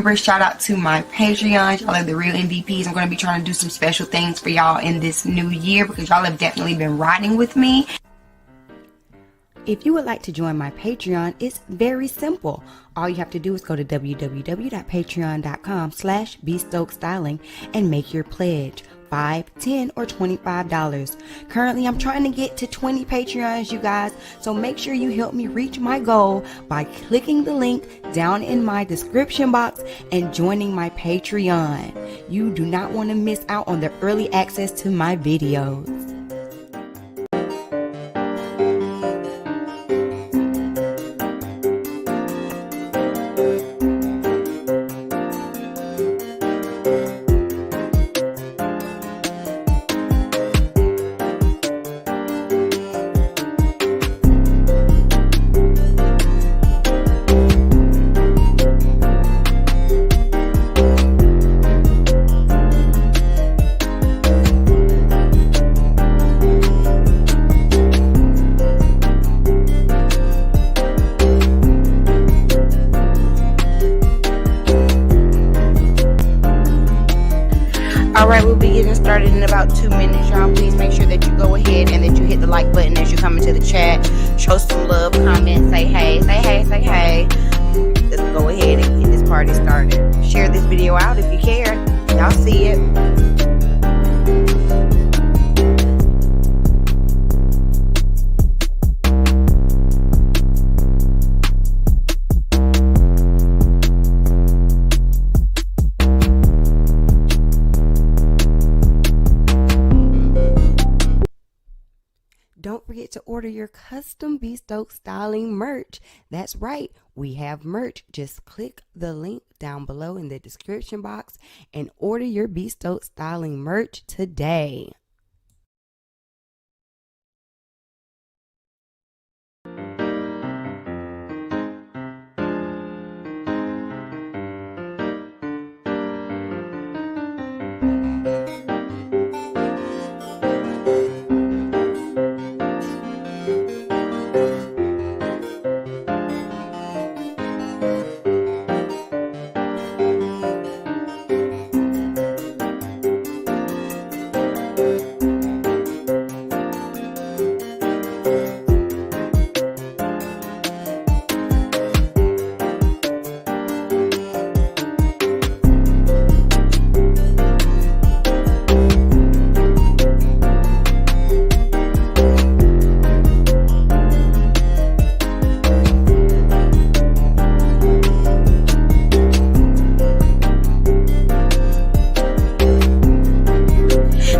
remember, shout out to my Patreon. Y'all are the real MVPs. I'm going to be trying to do some special things for y'all in this new year because y'all have definitely been riding with me. If you would like to join my Patreon, it's very simple. All you have to do is go to www.patreon.com/bstokestyling and make your pledge. $5, $10, or $25. Currently, I'm trying to get to 20 Patreons, you guys, so make sure you help me reach my goal by clicking the link down in my description box and joining my Patreon. You do not want to miss out on the early access to my videos. Alright, we'll be getting started in about 2 minutes, y'all. Please make sure that you go ahead and that you hit the like button as you come into the chat. Show some love, comment, say hey, say hey, say hey. Let's go ahead and get this party started. Share this video out if you care. Y'all see it. Don't forget to order your custom Bespoke Styling merch. That's right, we have merch. Just click the link down below in the description box and order your Bespoke Styling merch today.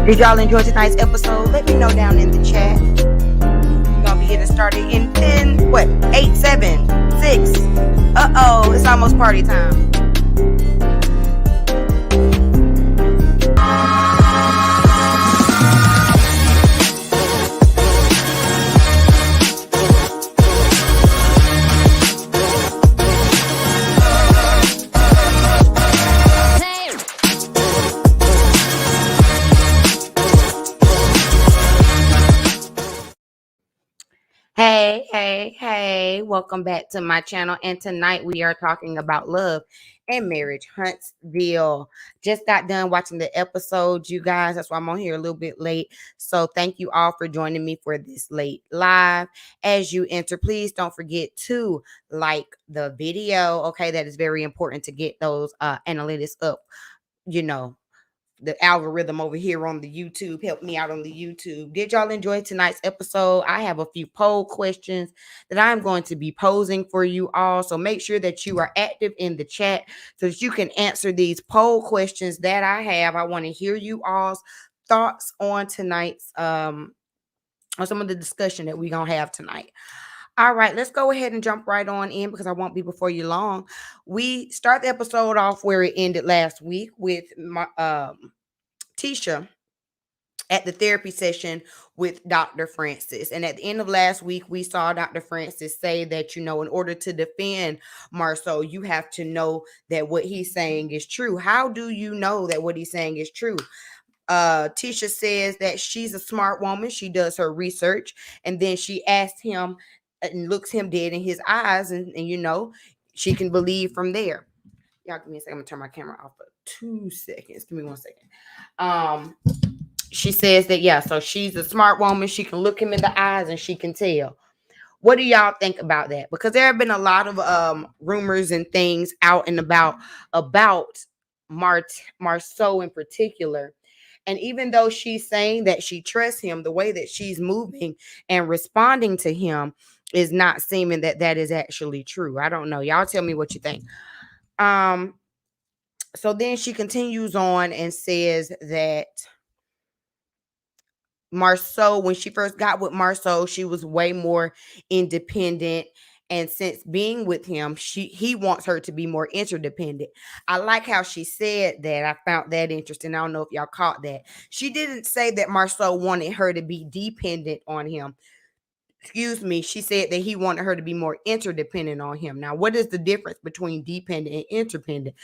Did y'all enjoy tonight's episode? Let me know down in the chat. We're gonna be getting started in 10, 8, 7, 6. Uh-oh, it's almost party time. Hey, welcome back to my channel. And tonight we are talking about love and Marriage Huntsville. Just got done watching the episode, you guys. That's why I'm on here a little bit late. So thank you all for joining me for this late live. As you enter, please don't forget to like the video. Okay, that is very important to get those analytics up, you know. The algorithm over here on the YouTube. Help me out on the YouTube. Did y'all enjoy tonight's episode? I have a few poll questions that I'm going to be posing for you all. So make sure that you are active in the chat so that you can answer these poll questions that I have. I want to hear you all's thoughts on tonight's on some of the discussion that we're gonna have tonight. All right, let's go ahead and jump right on in because I won't be before you long. We start the episode off where it ended last week with Tisha at the therapy session with Dr. Francis. And at the end of last week, we saw Dr. Francis say that, in order to defend Marceau, you have to know that what he's saying is true. How do you know that what he's saying is true? Tisha says that she's a smart woman. She does her research. And then she asked him and looks him dead in his eyes. And she can believe from there. Y'all give me a second. I'm gonna turn my camera off for 2 seconds. Give me 1 second. She says that, yeah, so she's a smart woman. She can look him in the eyes and she can tell. What do y'all think about that? Because there have been a lot of rumors and things out and about Marceau in particular. And even though she's saying that she trusts him, the way that she's moving and responding to him is not seeming that that is actually true. I don't know. Y'all tell me what you think. So then she continues on and says that Marceau, when she first got with Marceau, she was way more independent. And since being with him, he wants her to be more interdependent. I like how she said that. I found that interesting. I don't know if y'all caught that. She didn't say that Marceau wanted her to be dependent on him. Excuse me. She said that he wanted her to be more interdependent on him. Now, what is the difference between dependent and interdependent?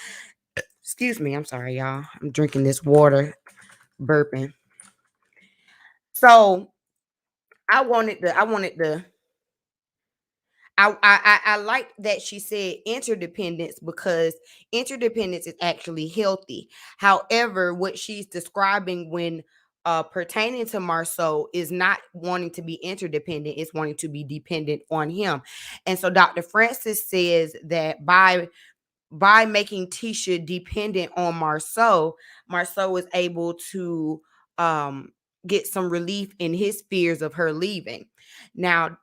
Excuse me. I'm sorry, y'all. I'm drinking this water, burping. So I like that she said interdependence, because interdependence is actually healthy. However, what she's describing when pertaining to Marceau is not wanting to be interdependent, it's wanting to be dependent on him. And so Dr. Francis says that by making Tisha dependent on Marceau is able to get some relief in his fears of her leaving. Now,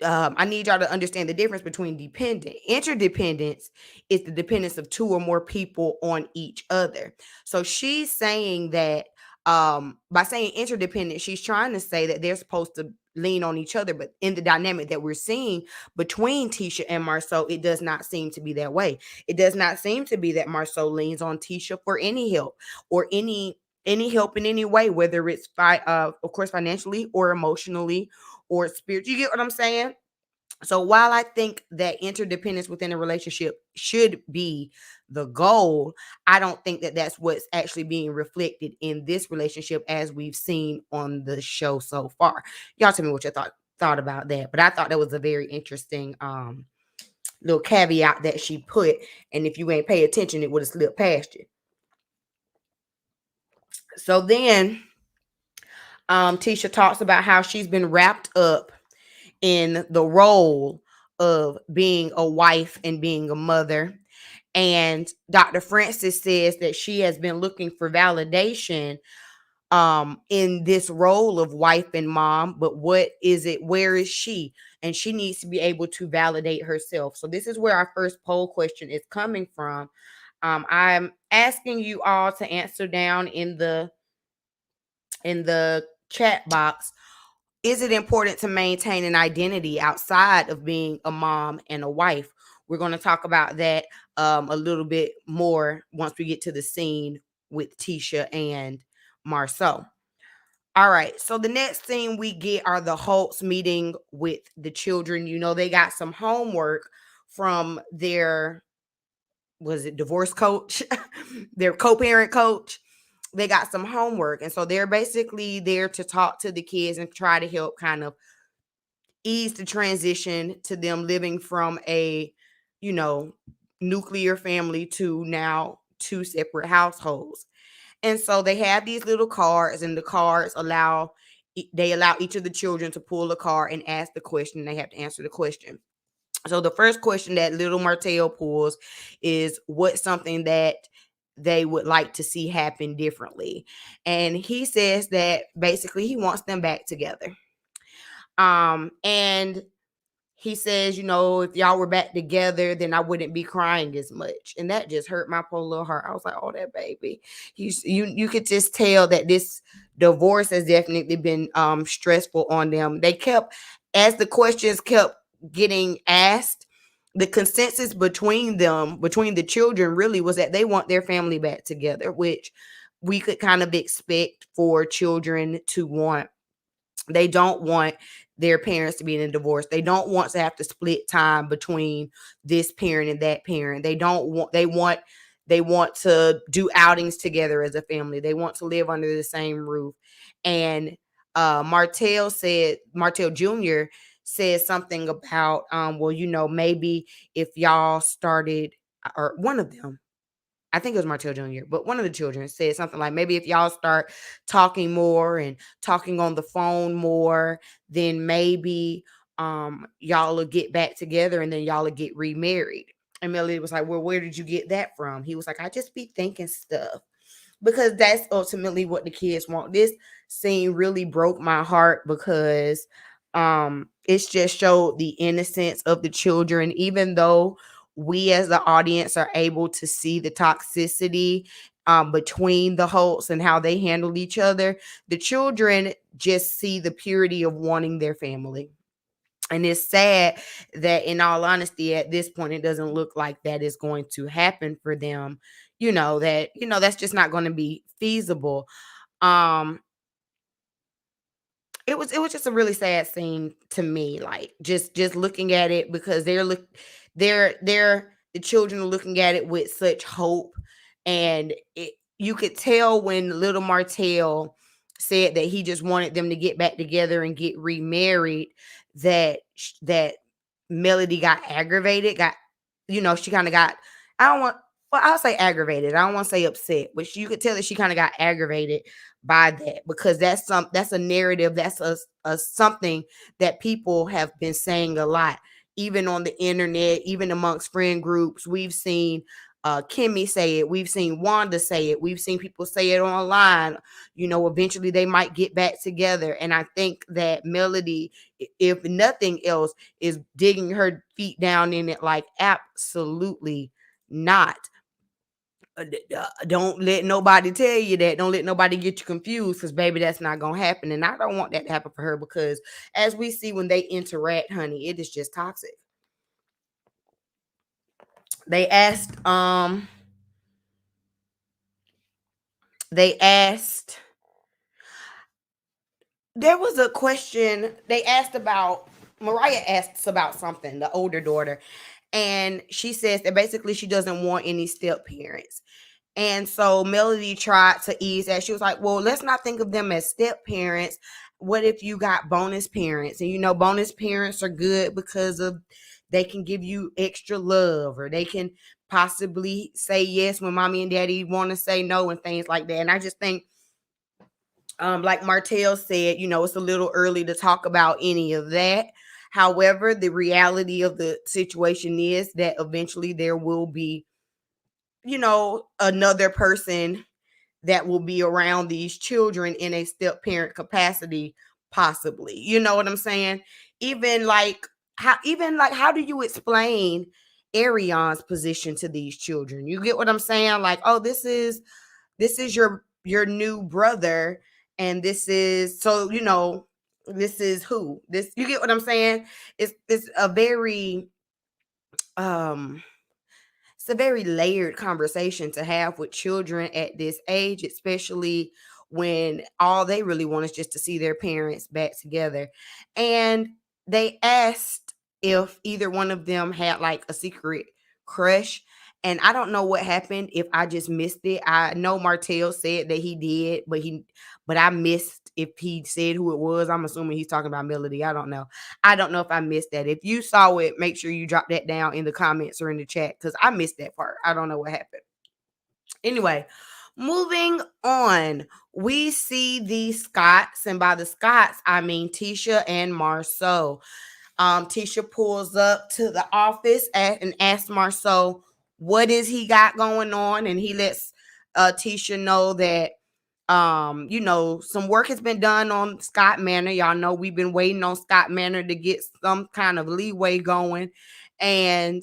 I need y'all to understand the difference between dependent. Interdependence is the dependence of two or more people on each other. So she's saying that by saying interdependent, she's trying to say that they're supposed to lean on each other. But in the dynamic that we're seeing between Tisha and Marceau, it does not seem to be that way. It does not seem to be that Marceau leans on Tisha for any help or any help in any way, whether it's of course financially or emotionally or spiritual. You get what I'm saying? So while I think that interdependence within a relationship should be the goal, I don't think that that's what's actually being reflected in this relationship as we've seen on the show so far. Y'all tell me what you thought about that. But I thought that was a very interesting little caveat that she put. And if you ain't pay attention, it would have slipped past you. So then Tisha talks about how she's been wrapped up in the role of being a wife and being a mother. And Dr. Francis says that she has been looking for validation in this role of wife and mom, but what is it? Where is she? And she needs to be able to validate herself. So this is where our first poll question is coming from. I'm asking you all to answer down in the chat box. Is it important to maintain an identity outside of being a mom and a wife? We're going to talk about that a little bit more once we get to the scene with Tisha and Marceau. All right. So the next thing we get are the Holtz meeting with the children. You know, they got some homework from their, divorce coach, their co-parent coach. They got some homework. And so they're basically there to talk to the kids and try to help kind of ease the transition to them living from a, nuclear family to now two separate households. And so they have these little cards, and the cards allow each of the children to pull a card and ask the question. They have to answer the question. So the first question that little Martell pulls is, what's something that they would like to see happen differently? And he says that basically he wants them back together. And he says, if y'all were back together, then I wouldn't be crying as much. And that just hurt my poor little heart. I was like, oh, that baby. You could just tell that this divorce has definitely been stressful on them. They kept, as the questions kept getting asked, the consensus between the children really was that they want their family back together, which we could kind of expect for children to want. They don't want their parents to be in a divorce. They don't want to have to split time between this parent and that parent. They want to do outings together as a family. They want to live under the same roof. And Martell Jr. said something about, maybe if y'all started or one of them, I think it was Martell Jr., but one of the children said something like, maybe if y'all start talking more and talking on the phone more, then maybe y'all will get back together and then y'all will get remarried. And Melody was like, well, where did you get that from? He was like, I just be thinking stuff. Because that's ultimately what the kids want. This scene really broke my heart because it's just showed the innocence of the children, even though we as the audience are able to see the toxicity between the Holts and how they handle each other. The children just see the purity of wanting their family. And it's sad that, in all honesty, at this point, it doesn't look like that is going to happen for them. That's just not going to be feasible. It was just a really sad scene to me. Like just looking at it, because they're the children are looking at it with such hope, and you could tell when little Martell said that he just wanted them to get back together and get remarried, that Melody got aggravated, she kind of got, I'll say aggravated. I don't want to say upset, but you could tell that she kind of got aggravated by that, because that's a narrative, that's a something that people have been saying a lot, even on the internet, even amongst friend groups. We've seen Kimmy say it, we've seen Wanda say it, we've seen people say it online. Eventually they might get back together, and I think that Melody, if nothing else, is digging her feet down in it, like, absolutely not. Don't let nobody tell you that. Don't let nobody get you confused, because baby, that's not gonna happen. And I don't want that to happen for her, because as we see when they interact, honey, it is just toxic. They asked there was a question they asked about, Mariah asks about something, the older daughter, and she says that basically she doesn't want any step parents. And so Melody tried to ease that. She was like, well, let's not think of them as step parents. What if you got bonus parents? And bonus parents are good because they can give you extra love, or they can possibly say yes when mommy and daddy want to say no, and things like that. And I just think, like Martell said, it's a little early to talk about any of that. However, the reality of the situation is that eventually there will be, another person that will be around these children in a step parent capacity, possibly. You know what I'm saying? Even like how do you explain Arion's position to these children? You get what I'm saying? Like, oh, this is your new brother, and this is this is who this. You get what I'm saying? It's a very it's a very layered conversation to have with children at this age, especially when all they really want is just to see their parents back together. And they asked if either one of them had like a secret crush. And I don't know what happened, if I just missed it. I know Martell said that he did, but I missed if he said who it was. I'm assuming he's talking about Melody. I don't know. I don't know if I missed that. If you saw it, make sure you drop that down in the comments or in the chat, because I missed that part. I don't know what happened. Anyway, moving on, we see the Scotts, and by the Scotts, I mean Tisha and Marceau. Tisha pulls up to the office and asks Marceau, what is he got going on? And he lets Tisha know that some work has been done on Scott Manor. Y'all know we've been waiting on Scott Manor to get some kind of leeway going, and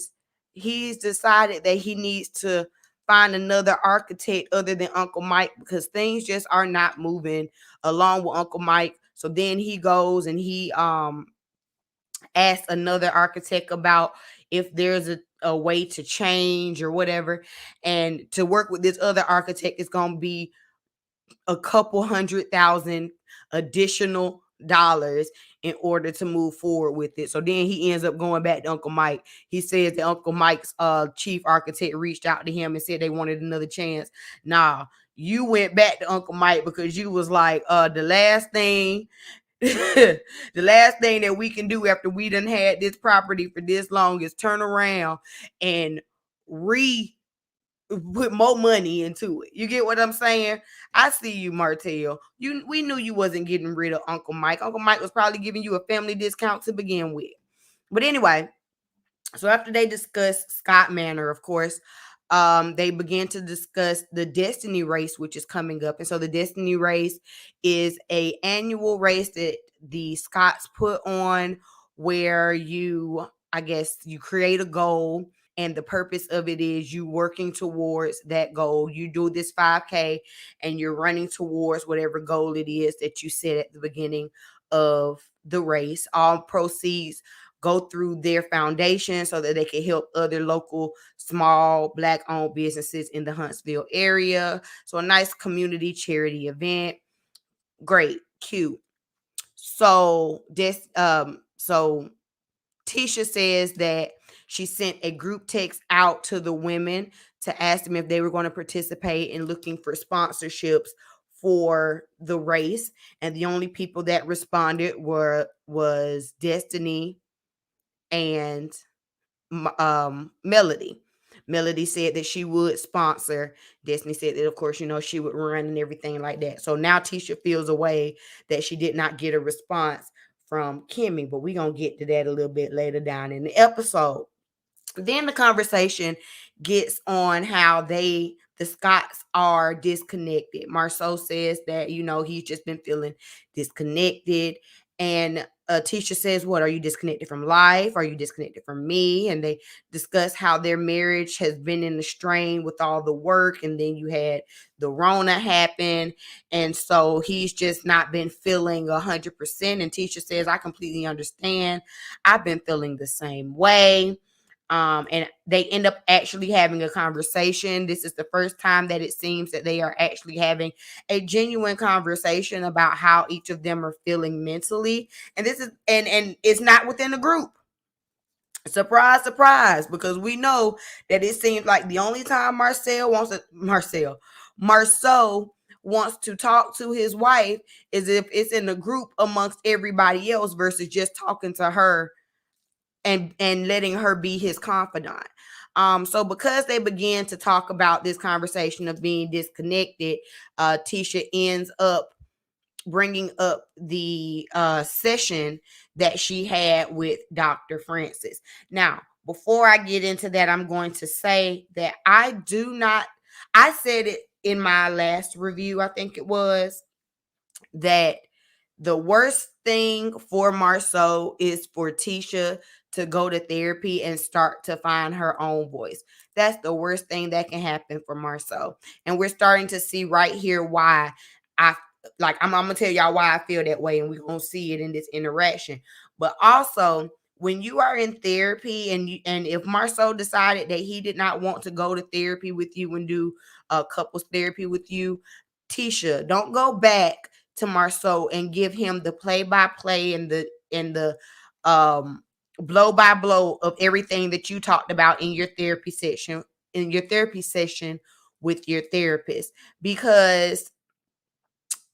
he's decided that he needs to find another architect other than Uncle Mike, because things just are not moving along with Uncle Mike. So then he goes and he asks another architect about if there's a way to change or whatever, and to work with this other architect is going to be a couple $100,000 additional dollars in order to move forward with it. So then he ends up going back to Uncle Mike. He says that Uncle Mike's chief architect reached out to him and said they wanted another chance. Nah, you went back to Uncle Mike because you was like, the last thing the last thing that we can do after we done had this property for this long is turn around and put more money into it. You get what I'm saying? I see you, Martell. We knew you wasn't getting rid of Uncle Mike. Uncle Mike was probably giving you a family discount to begin with. But anyway, so after they discussed Scott Manor, of course, they began to discuss the Destiny race, which is coming up. And so the Destiny race is a annual race that the Scotts put on, where I guess you create a goal, and the purpose of it is you working towards that goal. You do this 5K and you're running towards whatever goal it is that you set at the beginning of the race. All proceeds go through their foundation so that they can help other local small Black-owned businesses in the Huntsville area. So a nice community charity event. Great, cute. So Tisha says that she sent a group text out to the women to ask them if they were going to participate in looking for sponsorships for the race. And the only people that responded was Destiny and Melody. Melody said that she would sponsor. Destiny said that, of course, she would run and everything like that. So now Tisha feels a way that she did not get a response from Kimmy, but we're going to get to that a little bit later down in the episode. Then the conversation gets on how the Scotts are disconnected. Marceau says that, he's just been feeling disconnected. And Tisha says, what, are you disconnected from life? Are you disconnected from me? And they discuss how their marriage has been in the strain with all the work. And then you had the Rona happen. And so he's just not been feeling 100%. And Tisha says, I completely understand. I've been feeling the same way. And they end up actually having a conversation. This is the first time that it seems that they are actually having a genuine conversation about how each of them are feeling mentally. And this is and it's not within a group. Surprise, surprise, because we know that it seems like the only time Marceau wants to talk to his wife is if it's in a group amongst everybody else versus just talking to her and letting her be his confidant. So because they began to talk about this conversation of being disconnected, Tisha ends up bringing up the session that she had with Dr. Francis. Now, before I get into that, I'm going to say that I said it in my last review, I think it was, that the worst thing for Marceau is for Tisha to go to therapy and start to find her own voice. That's the worst thing that can happen for Marceau. And we're starting to see right here why I'm going to tell y'all why I feel that way, and we're going to see it in this interaction. But also, when you are in therapy and if Marceau decided that he did not want to go to therapy with you and do couples therapy with you, Tisha, don't go back to Marceau and give him the play-by-play and the blow-by-blow of everything that you talked about in your therapy session with your therapist, because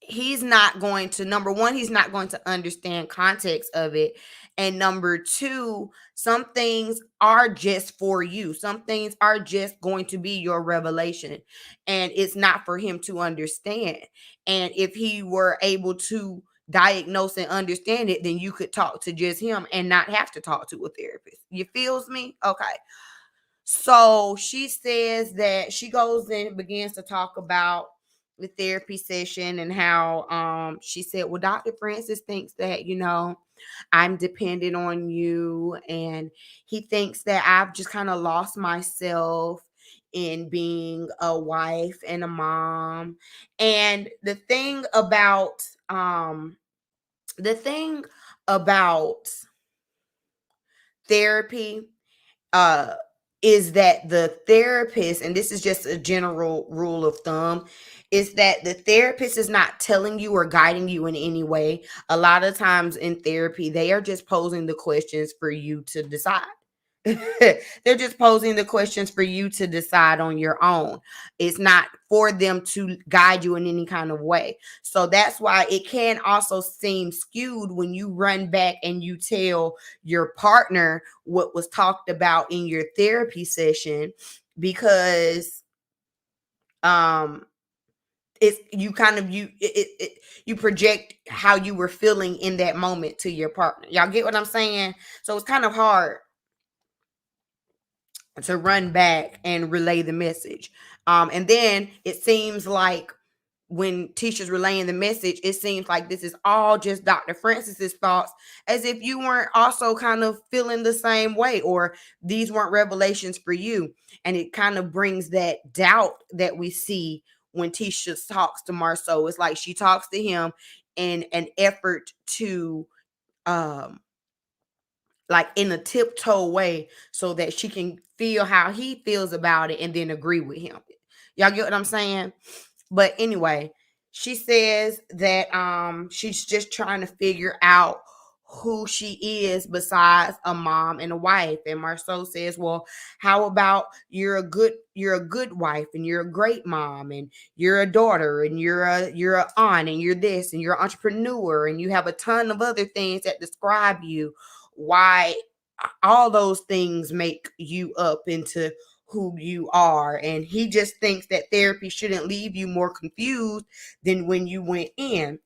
he's not going to, number one, he's not going to understand context of it. And number two, some things are just for you. Some things are just going to be your revelation. And it's not for him to understand. And if he were able to diagnose and understand it, then you could talk to just him and not have to talk to a therapist. You feels me? Okay. So she says that she goes in and begins to talk about the therapy session and how she said, well, Dr. Francis thinks that, I'm dependent on you, and he thinks that I've just kind of lost myself in being a wife and a mom. And the thing about therapy is that the therapist, and this is just a general rule of thumb, is that the therapist is not telling you or guiding you in any way. A lot of times in therapy, they are just posing the questions for you to decide. They're just posing the questions for you to decide on your own. It's not for them to guide you in any kind of way. So that's why it can also seem skewed when you run back and you tell your partner what was talked about in your therapy session. because it's you project how you were feeling in that moment to your partner. Y'all get what I'm saying? So it's kind of hard to run back and relay the message. And then it seems like when Tisha's relaying the message, it seems like this is all just Dr. Francis's thoughts, as if you weren't also kind of feeling the same way, or these weren't revelations for you. And it kind of brings that doubt that we see when Tisha talks to Marceau. It's like she talks to him in an effort to like in a tiptoe way so that she can feel how he feels about it and then agree with him. Y'all get what I'm saying? But anyway, she says that she's just trying to figure out who she is besides a mom and a wife. And Marceau says, well, how about you're a good wife, and you're a great mom, and you're a daughter, and you're an aunt, and you're this, and you're an entrepreneur, and you have a ton of other things that describe you. Why all those things make you up into who you are. And he just thinks that therapy shouldn't leave you more confused than when you went in.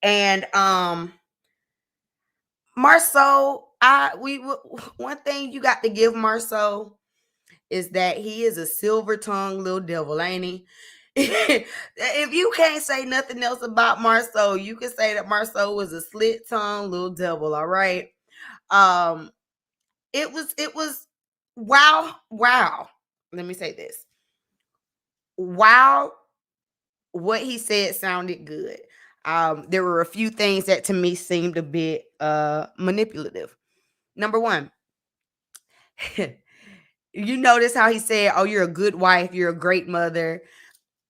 And Marceau, one thing you got to give Marceau is that he is a silver-tongued little devil, ain't he? If you can't say nothing else about Marceau, you can say that Marceau was a slit-tongued little devil, all right? It was wow. Let me say this. Wow, what he said sounded good. There were a few things that to me seemed a bit manipulative. Number one, you notice how he said, oh, you're a good wife, you're a great mother.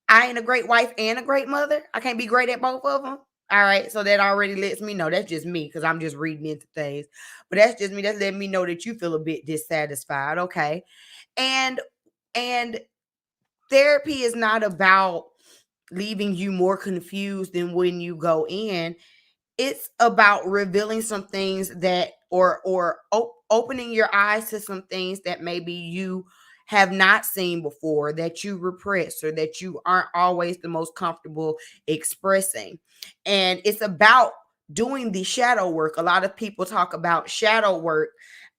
I ain't a great wife and a great mother. I can't be great at both of them. All right, so that already lets me know that's just me, because I'm just reading into things. But that's just me. That's letting me know that you feel a bit dissatisfied. Okay. And therapy is not about leaving you more confused than when you go in. It's about revealing some things that or opening your eyes to some things that maybe you have not seen before, that you repress, or that you aren't always the most comfortable expressing. And it's about doing the shadow work. A lot of people talk about shadow work,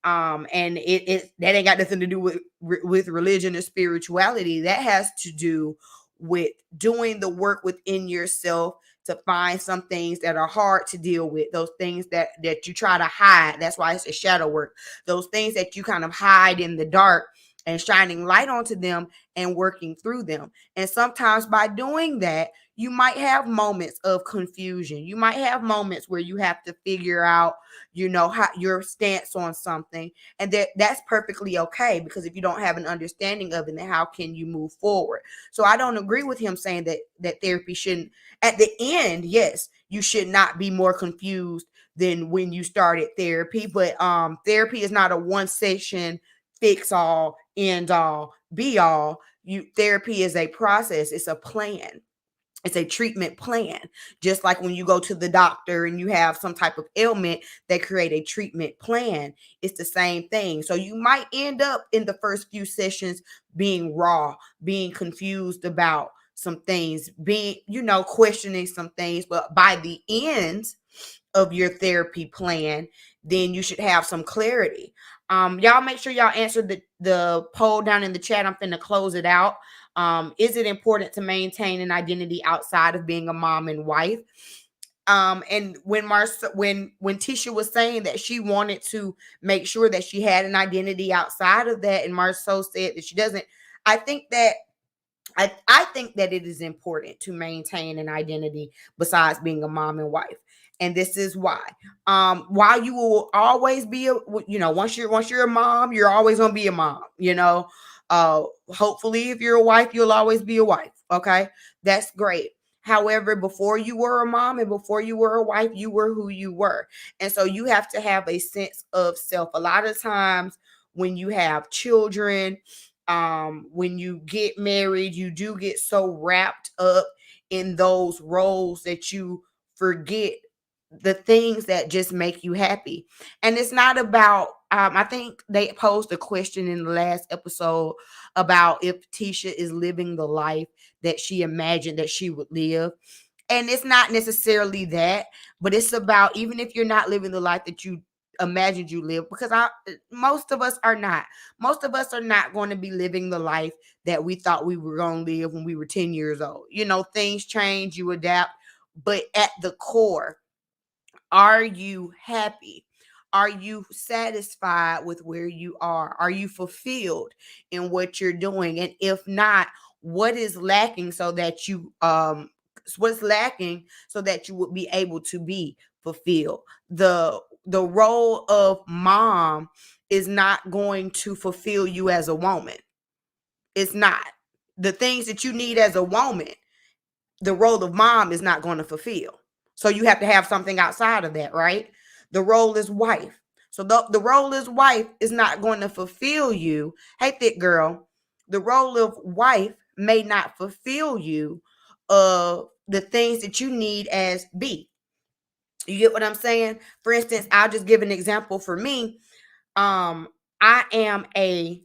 and it that ain't got nothing to do with religion or spirituality. That has to do with doing the work within yourself to find some things that are hard to deal with, those things that you try to hide. That's why it's a shadow work. Those things that you kind of hide in the dark, and shining light onto them and working through them. And sometimes by doing that, you might have moments of confusion. You might have moments where you have to figure out, how your stance on something, and that's perfectly okay, because if you don't have an understanding of it, then how can you move forward? So I don't agree with him saying that therapy shouldn't, at the end, yes, you should not be more confused than when you started therapy. But therapy is not a one session fix all, end all, be all. Therapy is a process. It's a plan. It's a treatment plan. Just like when you go to the doctor and you have some type of ailment, they create a treatment plan. It's the same thing. So you might end up in the first few sessions being raw, being confused about some things, being, questioning some things. But by the end of your therapy plan, then you should have some clarity. Y'all make sure y'all answer the poll down in the chat. I'm finna close it out. Is it important to maintain an identity outside of being a mom and wife? And when Tisha was saying that she wanted to make sure that she had an identity outside of that, and Marceau said that she doesn't, I think that it is important to maintain an identity besides being a mom and wife. And this is why. While you will always be once you're a mom, you're always gonna be a mom. Hopefully, if you're a wife, you'll always be a wife. Okay, that's great. However, before you were a mom and before you were a wife, you were who you were. And so you have to have a sense of self. A lot of times when you have children, when you get married, you do get so wrapped up in those roles that you forget the things that just make you happy. And it's not about, I think they posed a question in the last episode about if Tisha is living the life that she imagined that she would live. And it's not necessarily that, but it's about, even if you're not living the life that you imagined you live, because most of us are not. Most of us are not going to be living the life that we thought we were going to live when we were 10 years old. You know, things change, you adapt, but at the core, are you happy? Are you satisfied with where you are? Are you fulfilled in what you're doing? And if not, what is lacking so that you what's lacking so that you would be able to be fulfilled? The role of mom is not going to fulfill you as a woman. It's not. The things that you need as a woman, the role of mom is not going to fulfill. So you have to have something outside of that, right? The role is wife. So the role as wife is not going to fulfill you. Hey, thick girl, the role of wife may not fulfill you of the things that you need as B. You get what I'm saying? For instance, I'll just give an example for me. I am a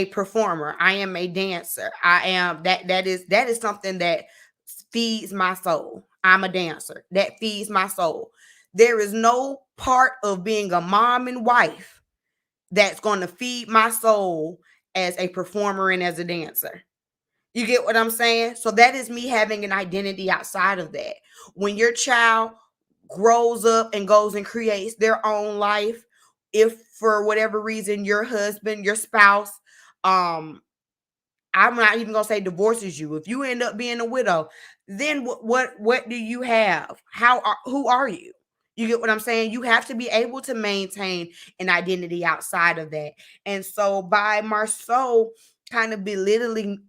performer. I am a dancer. I am that is something that feeds my soul. I'm a dancer. That feeds my soul. There is no part of being a mom and wife that's going to feed my soul as a performer and as a dancer. You get what I'm saying? So that is me having an identity outside of that. When your child grows up and goes and creates their own life, if for whatever reason your husband, your spouse, I'm not even gonna say divorces you. If you end up being a widow, then what do you have? Who are you? You get what I'm saying? You have to be able to maintain an identity outside of that. And so by Marceau kind of belittling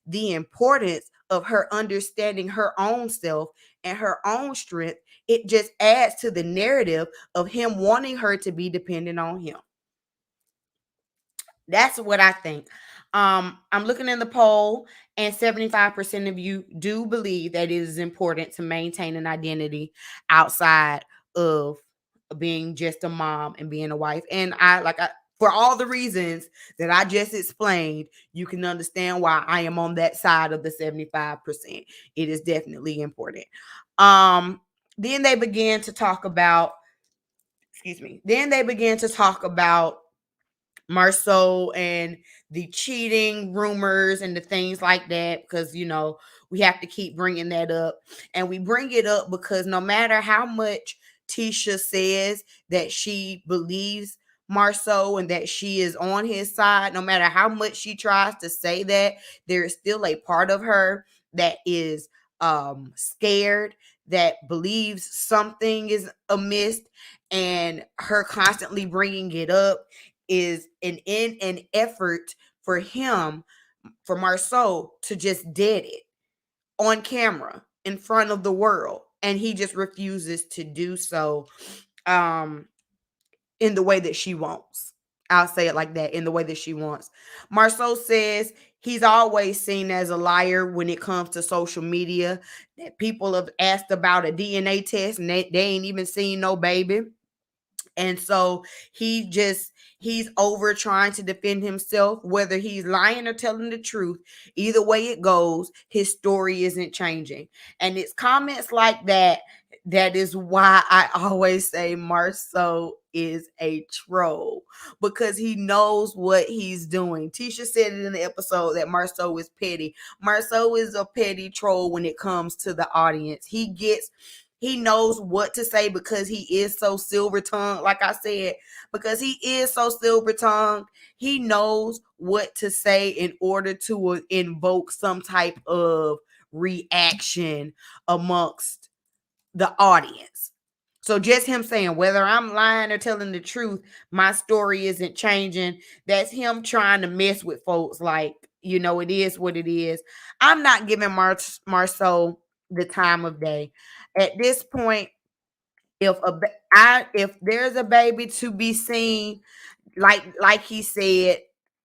the importance of her understanding her own self and her own strength, it just adds to the narrative of him wanting her to be dependent on him. That's what I think. I'm looking in the poll, and 75% of you do believe that it is important to maintain an identity outside of being just a mom and being a wife. And for all the reasons that I just explained, you can understand why I am on that side of the 75%. It is definitely important. Then they began to talk about, Marceau and the cheating rumors and the things like that, because we have to keep bringing that up. And we bring it up because no matter how much Tisha says that she believes Marceau and that she is on his side, no matter how much she tries to say that, there is still a part of her that is scared, that believes something is amiss, and her constantly bringing it up is an effort for Marceau to just dead it on camera in front of the world. And he just refuses to do so in the way that she wants. I'll say it like that, in the way that she wants. Marceau says he's always seen as a liar when it comes to social media, that people have asked about a DNA test and they ain't even seen no baby. And so he's over trying to defend himself, whether he's lying or telling the truth. Either way it goes, his story isn't changing. And it's comments like that is why I always say Marceau is a troll, because he knows what he's doing. Tisha said it in the episode that Marceau is petty. Marceau is a petty troll when it comes to the audience. He knows what to say because he is so silver-tongued. Like I said, because he is so silver-tongued, he knows what to say in order to invoke some type of reaction amongst the audience. So just him saying, whether I'm lying or telling the truth, my story isn't changing. That's him trying to mess with folks. Like, it is what it is. I'm not giving Marceau the time of day. At this point, if there's a baby to be seen, like he said,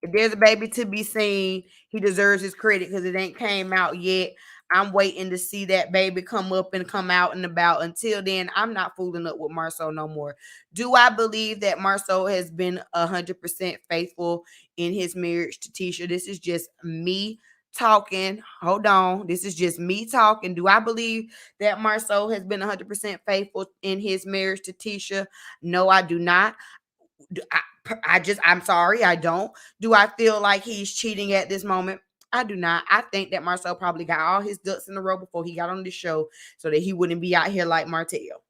if there's a baby to be seen, he deserves his credit because it ain't came out yet. I'm waiting to see that baby come up and come out and about. Until then, I'm not fooling up with Marceau no more. Do I believe that Marceau has been 100% faithful in his marriage to Tisha? This is just me talking. Hold on. This is just me talking. Do I believe that Marceau has been 100% faithful in his marriage to Tisha? No, I do not. I'm sorry, I don't. Do I feel like he's cheating at this moment? I do not. I think that Marceau probably got all his ducks in a row before he got on the show so that he wouldn't be out here like Martell.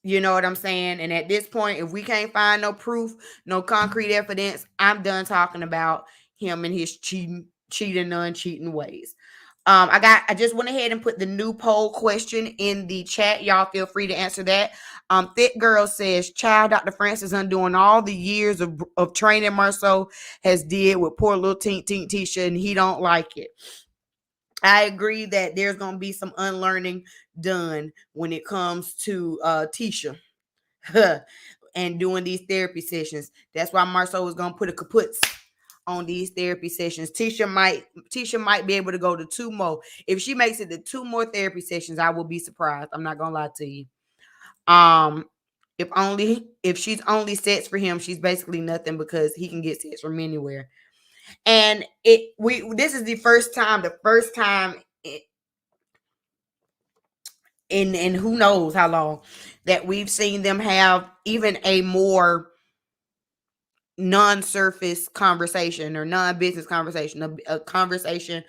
You know what I'm saying? And at this point, if we can't find no proof, no concrete evidence, I'm done talking about him and his cheating, non-cheating ways. I just went ahead and put the new poll question in the chat. Y'all feel free to answer that. Thick Girl says, child, Dr. Francis undoing all the years of training Marceau has did with poor little Tink Tisha, and he don't like it. I agree that there's going to be some unlearning done when it comes to Tisha and doing these therapy sessions. That's why Marceau is going to put a kaput on these therapy sessions. Tisha might be able to go to 2 more. If she makes it to 2 more therapy sessions, I will be surprised. I'm not going to lie to you. If she's only sets for him, she's basically nothing because he can get sets from anywhere. And this is the first time in who knows how long that we've seen them have even a more non-surface conversation or non-business conversation, a conversation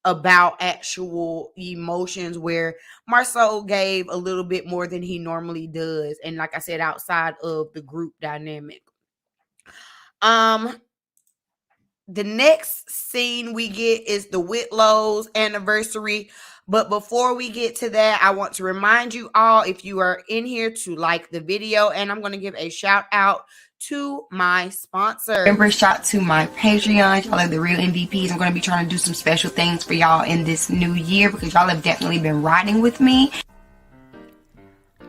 about actual emotions where Marceau gave a little bit more than he normally does. And like I said, outside of the group dynamic. The next scene we get is the Whitlows anniversary. But before we get to that, I want to remind you all, if you are in here, to like the video. And I'm going to give a shout out to my sponsor. Remember, shout to my Patreon. Y'all are the real MVPs. I'm going to be trying to do some special things for y'all in this new year because y'all have definitely been riding with me.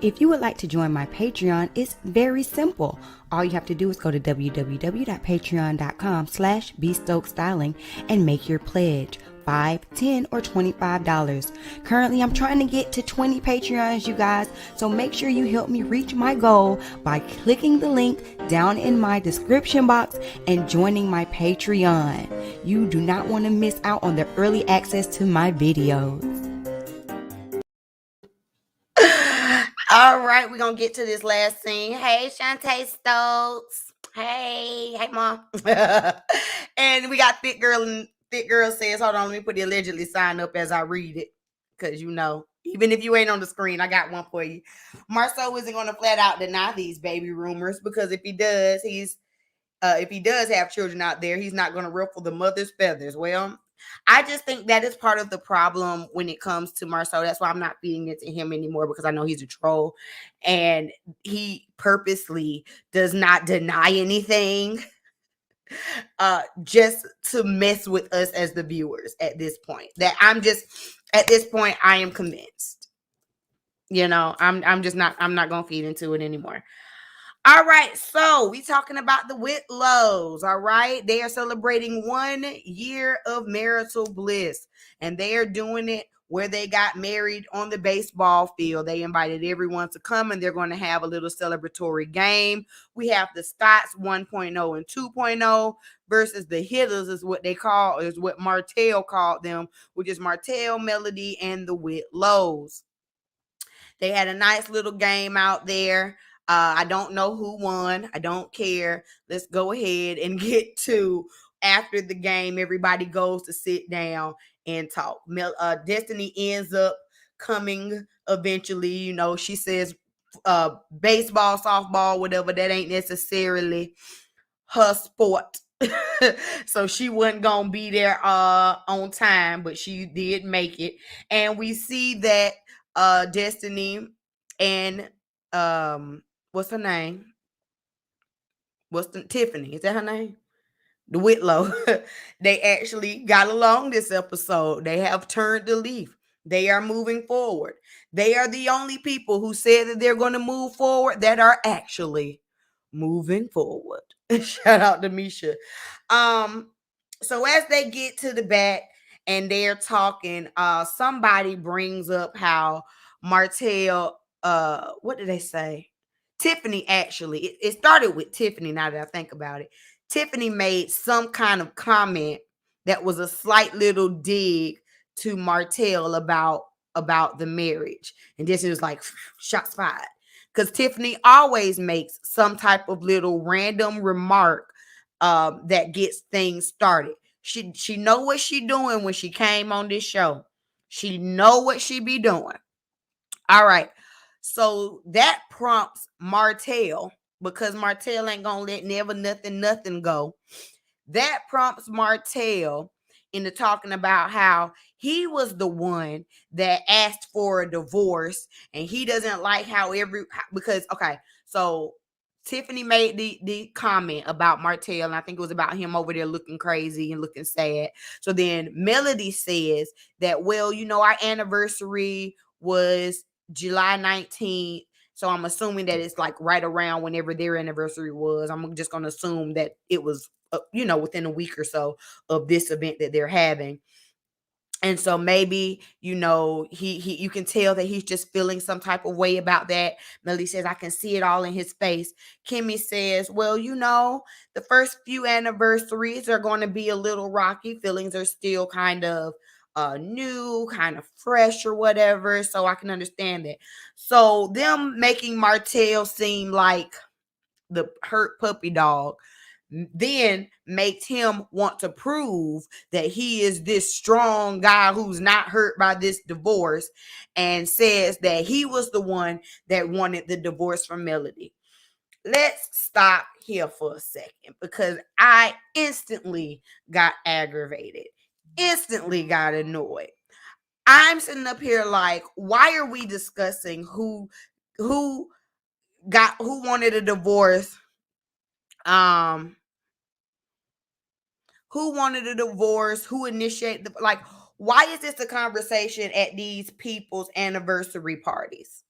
If you would like to join my Patreon, it's very simple. All you have to do is go to www.patreon.com/bstokestyling and make your pledge. $5, $10, or $25. Currently, I'm trying to get to 20 Patreons, you guys, so make sure you help me reach my goal by clicking the link down in my description box and joining my Patreon. You do not want to miss out on the early access to my videos. All right, we're going to get to this last scene. Hey, Shantae Stokes. Hey, Mom. And we got Thick Girl, and Thick Girl says, hold on, let me put the allegedly sign up as I read it. Because, even if you ain't on the screen, I got one for you. Marceau isn't going to flat out deny these baby rumors because if he does, if he does have children out there, he's not going to ruffle the mother's feathers. Well, I just think that is part of the problem when it comes to Marceau. That's why I'm not feeding into him anymore because I know he's a troll and he purposely does not deny anything just to mess with us as the viewers at this point. At this point, I am convinced. I'm not going to feed into it anymore. All right, so we talking about the Whitlows, all right? They are celebrating 1 year of marital bliss, and they are doing it where they got married on the baseball field. They invited everyone to come, and they're going to have a little celebratory game. We have the Scotts 1.0 and 2.0 versus the Hitters is what Martell called them, which is Martell, Melody, and the Whitlows. They had a nice little game out there. I don't know who won. I don't care. Let's go ahead and get to after the game. Everybody goes to sit down and talk. Destiny ends up coming eventually. She says baseball, softball, whatever. That ain't necessarily her sport. So she wasn't going to be there on time, but she did make it. And we see that Destiny and what's her name? Tiffany? Is that her name? The Whitlow. They actually got along this episode. They have turned the leaf. They are moving forward. They are the only people who said that they're going to move forward that are actually moving forward. Shout out to Misha. So as they get to the back and they're talking. Somebody brings up how Martell, what did they say? Tiffany, actually, it started with Tiffany. Now that I think about it, Tiffany made some kind of comment that was a slight little dig to Martell about the marriage, and this was like shots fired, because Tiffany always makes some type of little random remark that gets things started. She know what she doing when she came on this show. She know what she be doing. All right. So that prompts Martell, because Martell ain't gonna let never nothing go. That prompts Martell into talking about how he was the one that asked for a divorce, and he doesn't like how because okay, so Tiffany made the comment about Martell, and I think it was about him over there looking crazy and looking sad. So then Melody says that, well, our anniversary was July 19th. So I'm assuming that it's like right around whenever their anniversary was. I'm just going to assume that it was, within a week or so of this event that they're having. And so maybe, he you can tell that he's just feeling some type of way about that. Melody says, I can see it all in his face. Kimmy says, well, the first few anniversaries are going to be a little rocky. Feelings are still kind of new, kind of fresh or whatever. So I can understand that. So them making Martell seem like the hurt puppy dog then makes him want to prove that he is this strong guy who's not hurt by this divorce, and says that he was the one that wanted the divorce from Melody. Let's stop here for a second, because I instantly got aggravated, instantly got annoyed. I'm sitting up here like, why are we discussing who wanted a divorce? Who wanted a divorce? Who initiated why is this a conversation at these people's anniversary parties?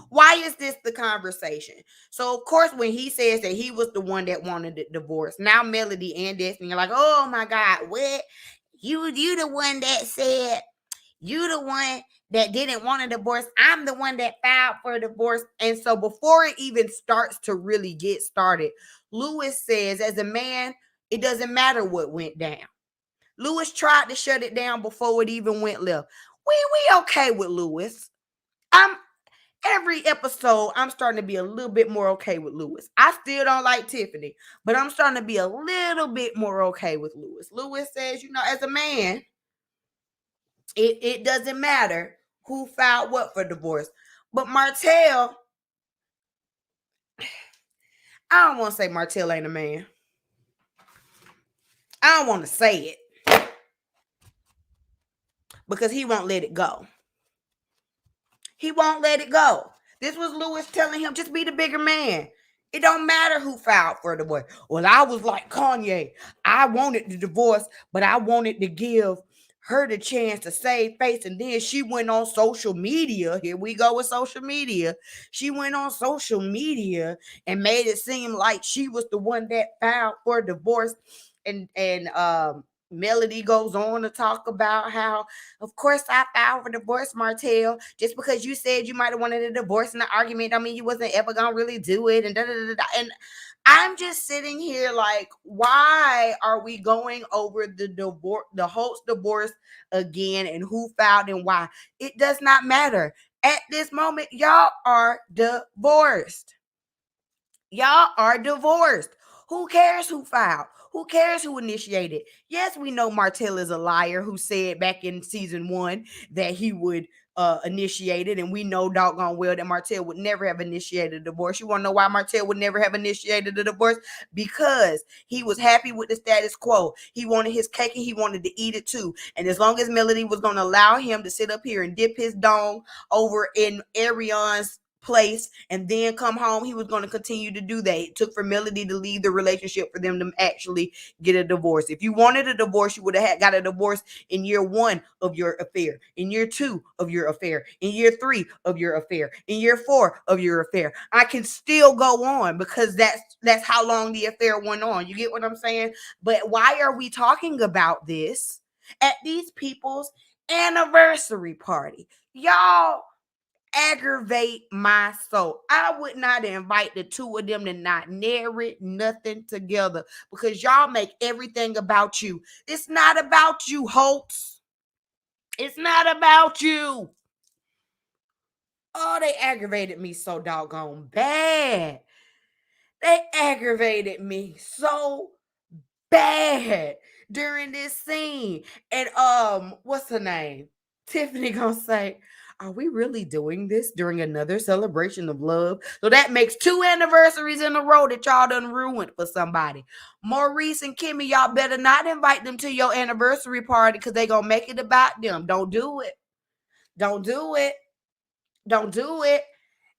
Why is this the conversation? So, of course, when he says that he was the one that wanted the divorce, now Melody and Destiny are like, oh my God, what? You the one that said, you the one that didn't want a divorce. I'm the one that filed for a divorce. And so before it even starts to really get started, Lewis says, as a man, it doesn't matter what went down. Lewis tried to shut it down before it even went left. We okay with Lewis. Every episode, I'm starting to be a little bit more okay with Lewis. I still don't like Tiffany, but I'm starting to be a little bit more okay with Lewis. Lewis says, as a man, it doesn't matter who filed what for divorce. But Martell, I don't want to say Martell ain't a man. I don't want to say it, because he won't let it go. He won't let it go. This was Lewis telling him, just be the bigger man. It don't matter who filed for the divorce. Well, I was like Kanye. I wanted the divorce, but I wanted to give her the chance to save face. And then she went on social media. Here we go with social media. She went on social media and made it seem like she was the one that filed for divorce. And Melody goes on to talk about how, of course, I filed for divorce, Martell. Just because you said you might have wanted a divorce in the argument, I mean, you wasn't ever gonna really do it. And And I'm just sitting here like, why are we going over the divorce, the Holtz divorce again, and who filed and why? It does not matter. At this moment, y'all are divorced. Y'all are divorced. Who cares who filed? Who cares who initiated? Yes, we know Martell is a liar who said back in season 1 that he would initiate it. And we know doggone well that Martell would never have initiated a divorce. You want to know why Martell would never have initiated a divorce? Because he was happy with the status quo. He wanted his cake and he wanted to eat it too. And as long as Melody was going to allow him to sit up here and dip his dong over in Arion's place and then come home, he was going to continue to do that. It took for Melody to leave the relationship for them to actually get a divorce. If you wanted a divorce, you would have got a divorce in year 1 of your affair, in year 2 of your affair, in year 3 of your affair, in year 4 of your affair. I can still go on, because that's how long the affair went on. You get what I'm saying? But why are we talking about this at these people's anniversary party. Y'all aggravate my soul. I would not invite the two of them to not narrate nothing together because y'all make everything about you. It's not about you, Holtz. It's not about you. Oh, they aggravated me so doggone bad. They aggravated me so bad during this scene. And what's her name? Tiffany gonna say, are we really doing this during another celebration of love? So that makes 2 anniversaries in a row that y'all done ruined for somebody. Maurice and Kimmy, y'all better not invite them to your anniversary party because they gonna make it about them. Don't do it. Don't do it. Don't do it.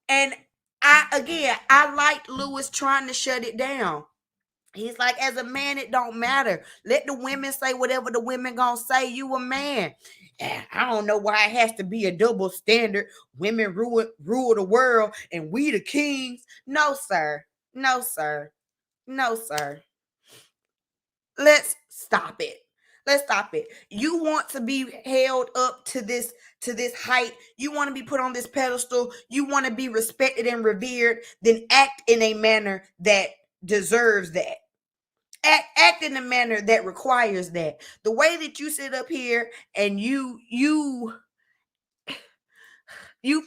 And I liked Lewis trying to shut it down. He's like, as a man, it don't matter. Let the women say whatever the women gonna say. You a man. I don't know why it has to be a double standard. Women rule the world and we the kings. No, sir. No, sir. No, sir. Let's stop it. Let's stop it. You want to be held up to this height. You want to be put on this pedestal. You want to be respected and revered. Then act in a manner that deserves that. Act in a manner that requires that. The way that you sit up here and you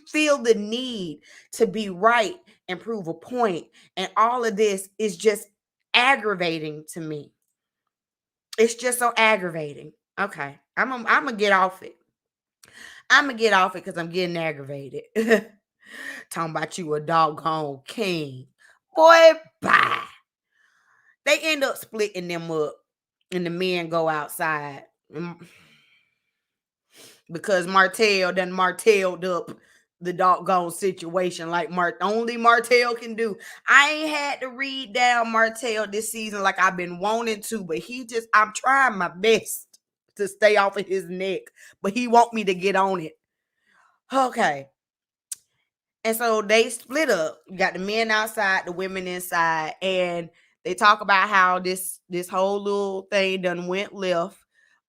feel the need to be right and prove a point, and all of this is just aggravating to me. It's just so aggravating. Okay, I'm gonna get off it. I'm gonna get off it because I'm getting aggravated. Talking about you a doggone king, boy. Bye. They end up splitting them up, and the men go outside because Martell done Martelled up the doggone situation like only Martell can do. I ain't had to read down Martell this season like I've been wanting to, but I'm trying my best to stay off of his neck, but he want me to get on it. Okay. And so they split up. You got the men outside, the women inside, and they talk about how this whole little thing done went left.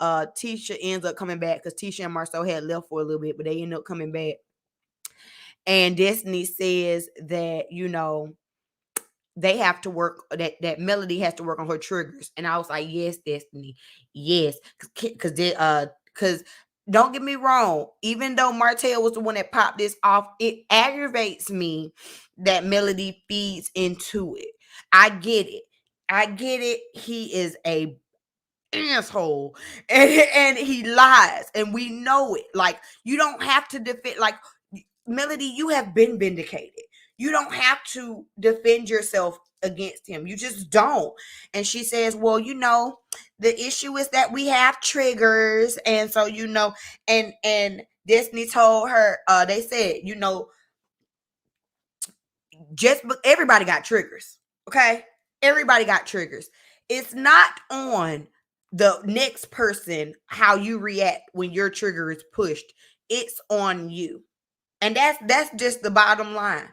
Tisha ends up coming back because Tisha and Marcel had left for a little bit, but they end up coming back. And Destiny says that, they have to work, that Melody has to work on her triggers. And I was like, yes, Destiny, yes. Because don't get me wrong, even though Martell was the one that popped this off, it aggravates me that Melody feeds into it. I get it. He is a asshole and he lies, and we know it. Like, you don't have to defend. Like, Melody, you have been vindicated. You don't have to defend yourself against him. You just don't. And she says, well, the issue is that we have triggers. And so, and Destiny told her, they said, everybody got triggers. Okay. Everybody got triggers. It's not on the next person how you react when your trigger is pushed. It's on you. And that's just the bottom line.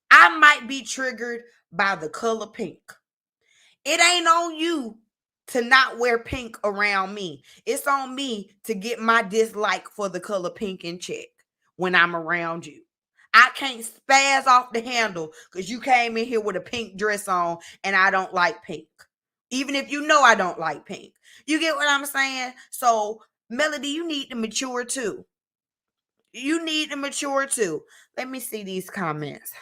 I might be triggered by the color pink. It ain't on you to not wear pink around me. It's on me to get my dislike for the color pink in check when I'm around you. I can't spaz off the handle because you came in here with a pink dress on and I don't like pink. Even if you know I don't like pink. You get what I'm saying? So, Melody, you need to mature too. You need to mature too. Let me see these comments.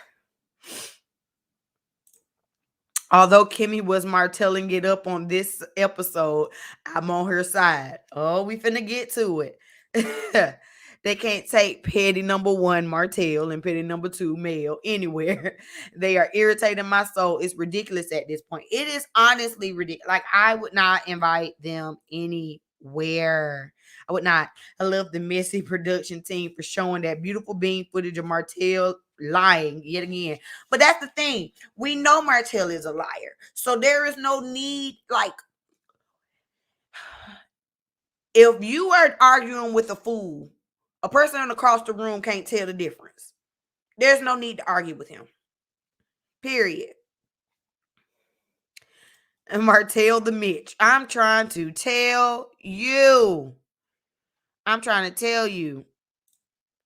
Although Kimmy was martelling it up on this episode, I'm on her side. Oh, we finna get to it. They can't take petty number 1, Martell, and petty number 2, Mel, anywhere. They are irritating my soul. It's ridiculous at this point. It is honestly ridiculous. Like, I would not invite them anywhere. I would not. I love the messy production team for showing that beautiful beam footage of Martell lying yet again. But that's the thing. We know Martell is a liar. So there is no need, like, if you are arguing with a fool, a person across the room can't tell the difference. There's no need to argue with him. Period. And Martell the Mitch. I'm trying to tell you.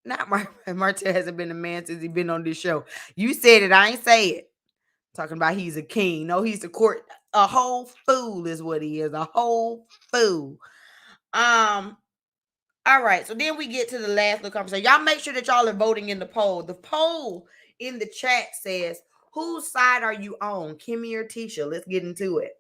Not Martell hasn't been a man since he's been on this show. You said it. I ain't say it. Talking about he's a king. No, he's a whole fool is what he is. A whole fool. All right. So then we get to the last little conversation. Y'all make sure that y'all are voting in the poll. The poll in the chat says, whose side are you on? Kimmy or Tisha? Let's get into it.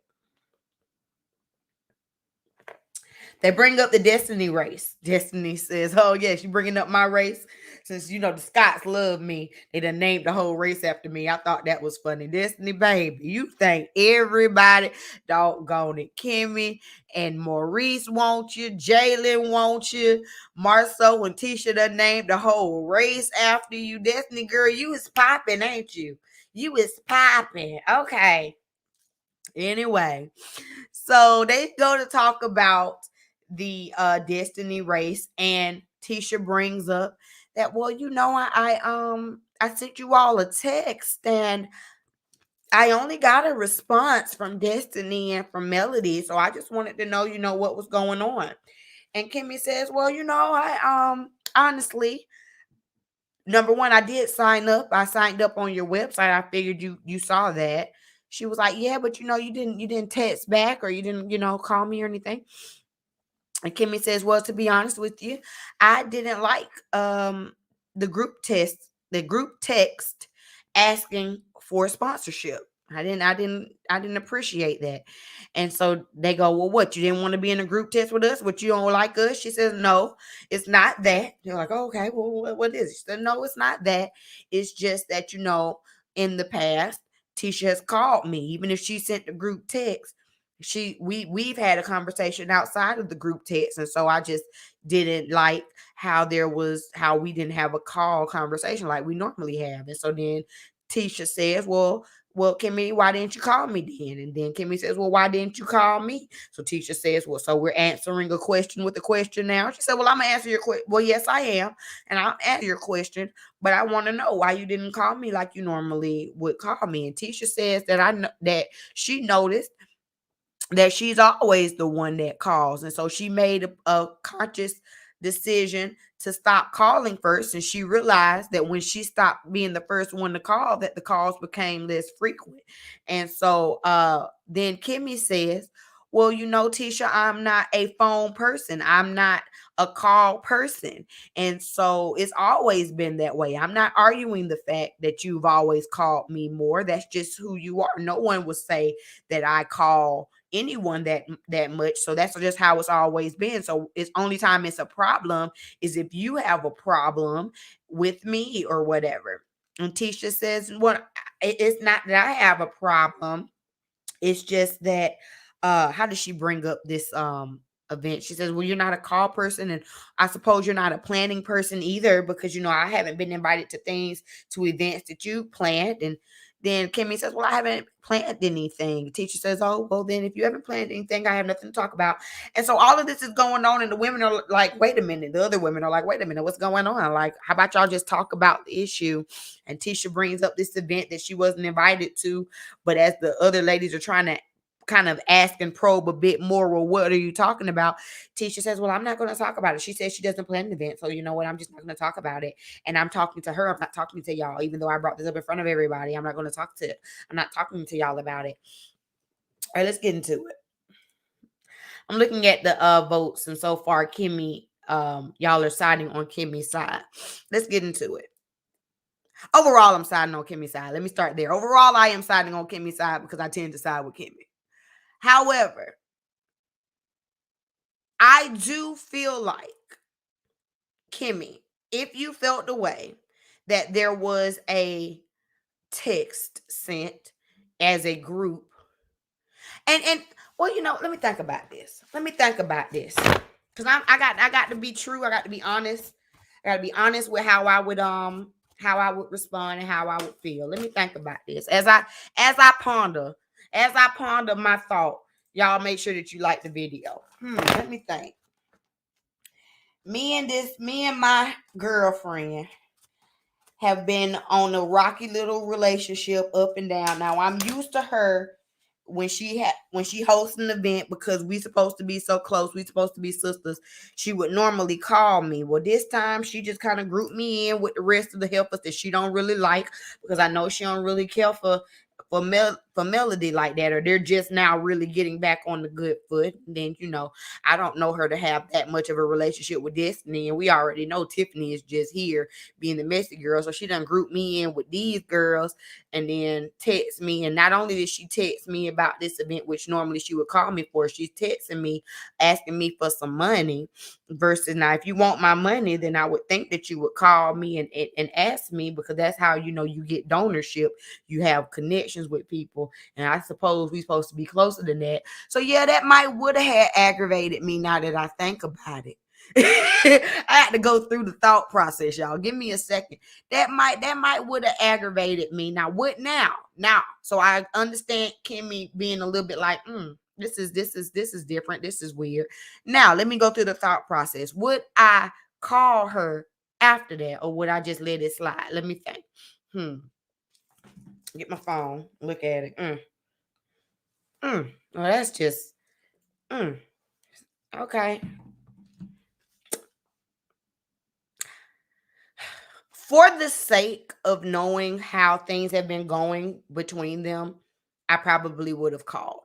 They bring up the Destiny race. Destiny says, oh, yes, you bringing up my race? Since, the Scots love me, they done named the whole race after me. I thought that was funny. Destiny, baby, you think everybody doggone it. Kimmy and Maurice want you. Jalen wants you. Marceau and Tisha done named the whole race after you. Destiny, girl, you is popping, ain't you? You is popping. Okay. Anyway, so they go to talk about the Destiny race, and Tisha brings up that, well, I sent you all a text and I only got a response from Destiny and from Melody, so I just wanted to know, what was going on. And Kimmy says, well, I honestly, number one, I did sign up. I signed up on your website. I figured you saw that. She was like, yeah, but you didn't text back, or you didn't, call me or anything. And Kimmy says, well, to be honest with you, I didn't like the group text asking for sponsorship. I didn't appreciate that. And so they go, well, what? You didn't want to be in a group text with us? What, you don't like us? She says, no, it's not that. They're like, oh, okay, well, what is it? She said, no, it's not that. It's just that, in the past, Tisha has called me, even if she sent the group text. We've had a conversation outside of the group text, and so I just didn't like how we didn't have a call conversation like we normally have. And so then Tisha says, well, Kimmy, why didn't you call me then? And then Kimmy says, well, why didn't you call me? So Tisha says, well, so we're answering a question with a question now. She said, well, I'm gonna answer your question. Well, yes, I am, and I'll answer your question, but I want to know why you didn't call me like you normally would call me. And Tisha says that she noticed that she's always the one that calls. And so she made a conscious decision to stop calling first. And she realized that when she stopped being the first one to call, that the calls became less frequent. And so then Kimmy says, well, Tisha, I'm not a phone person. I'm not a call person. And so it's always been that way. I'm not arguing the fact that you've always called me more. That's just who you are. No one would say that I call anyone that much. So that's just how it's always been. So it's only time it's a problem is if you have a problem with me or whatever. And Tisha says, well, it's not that I have a problem. It's just that how does she bring up this event? She says, well, you're not a call person, and I suppose you're not a planning person either, because I haven't been invited to events that you planned. And then Kimmy says, well, I haven't planned anything. Teacher says, oh, well, then if you haven't planned anything, I have nothing to talk about. And so all of this is going on, and the women are like, wait a minute. The other women are like, wait a minute, what's going on? Like, how about y'all just talk about the issue? And Tisha brings up this event that she wasn't invited to, but as the other ladies are trying to kind of ask and probe a bit more, well, what are you talking about? Tisha says, well, I'm not going to talk about it. She says she doesn't plan an event. So you know what? I'm just not going to talk about it. And I'm talking to her. I'm not talking to y'all, even though I brought this up in front of everybody. I'm not talking to y'all about it. All right, let's get into it. I'm looking at the votes, and so far, Kimmy, y'all are siding on Kimmy's side. Let's get into it. Overall, I'm siding on Kimmy's side. Let me start there. Overall, I am siding on Kimmy's side because I tend to side with Kimmy. However, I do feel like, Kimmy, if you felt the way that there was a text sent as a group, and well, let me think about this. Because I got to be true. I got to be honest. I got to be honest with how I would respond and how I would feel. Let me think about this as I ponder my thought. Y'all make sure that you like the video. Let me think. Me and my girlfriend have been on a rocky little relationship up and down. Now I'm used to her when she hosts an event, because we supposed to be so close, we supposed to be sisters, she would normally call me. Well, this time she just kind of grouped me in with the rest of the helpers that she don't really like, because I know she don't really care for Melody like that, or they're just now really getting back on the good foot. And then, I don't know her to have that much of a relationship with Destiny, and we already know Tiffany is just here being the messy girl, so she done grouped me in with these girls, and then text me. And not only did she text me about this event, which normally she would call me for, she's texting me asking me for some money. Versus now, if you want my money, then I would think that you would call me and ask me, because that's how you get donorship. You have connections with people, and I suppose we're supposed to be closer than that. So yeah, that would have aggravated me, now that I think about it. I had to go through the thought process, y'all. Give me a second. That might would have aggravated me. Now what now? So I understand Kimmy being a little bit like, this is different. This is weird. Now let me go through the thought process. Would I call her after that, or would I just let it slide? Let me think. Get my phone. Look at it. Well, that's just okay. For the sake of knowing how things have been going between them, I probably would have called.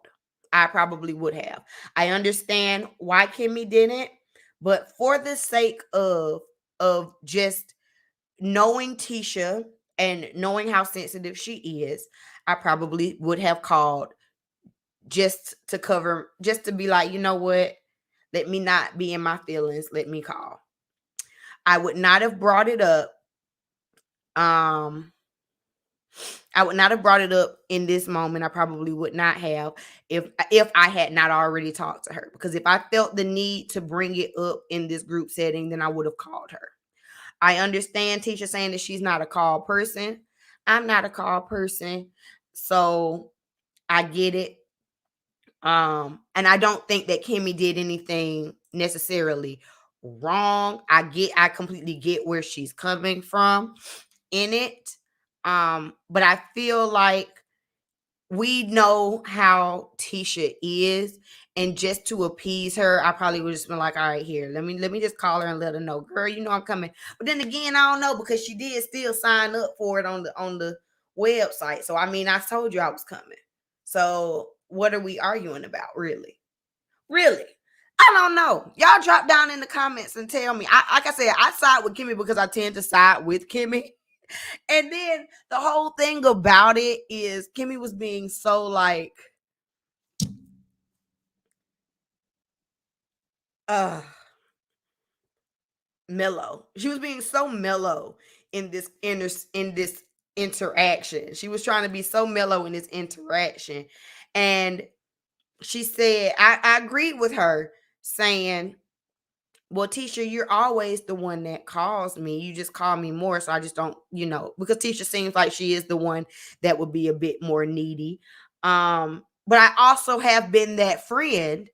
I probably would have. I understand why Kimmy didn't, but for the sake of just knowing Tisha and knowing how sensitive she is, I probably would have called, just to be like, you know what? Let me not be in my feelings. Let me call. I would not have brought it up. I would not have brought it up in this moment. I probably would not have, if I had not already talked to her. Because if I felt the need to bring it up in this group setting, then I would have called her. I understand Tisha saying that she's not a call person. I'm not a call person, so I get it. And I don't think that Kimmy did anything necessarily wrong. I completely get where she's coming from in it. But I feel like we know how Tisha is, and just to appease her, I probably would just been like, all right, here, let me just call her and let her know, girl, I'm coming. But then again, I don't know, because she did still sign up for it on the website. So I mean, I told you I was coming. So what are we arguing about, really? Really? I don't know. Y'all drop down in the comments and tell me. Like I said, I side with Kimmy because I tend to side with Kimmy. And then the whole thing about it is Kimmy was being so like, mellow. She was being so mellow in this interaction. She was trying to be so mellow in this interaction. And she said, I agreed with her, saying, well, Tisha, you're always the one that calls me. You just call me more. So I just don't, because Tisha seems like she is the one that would be a bit more needy. But I also have been that friend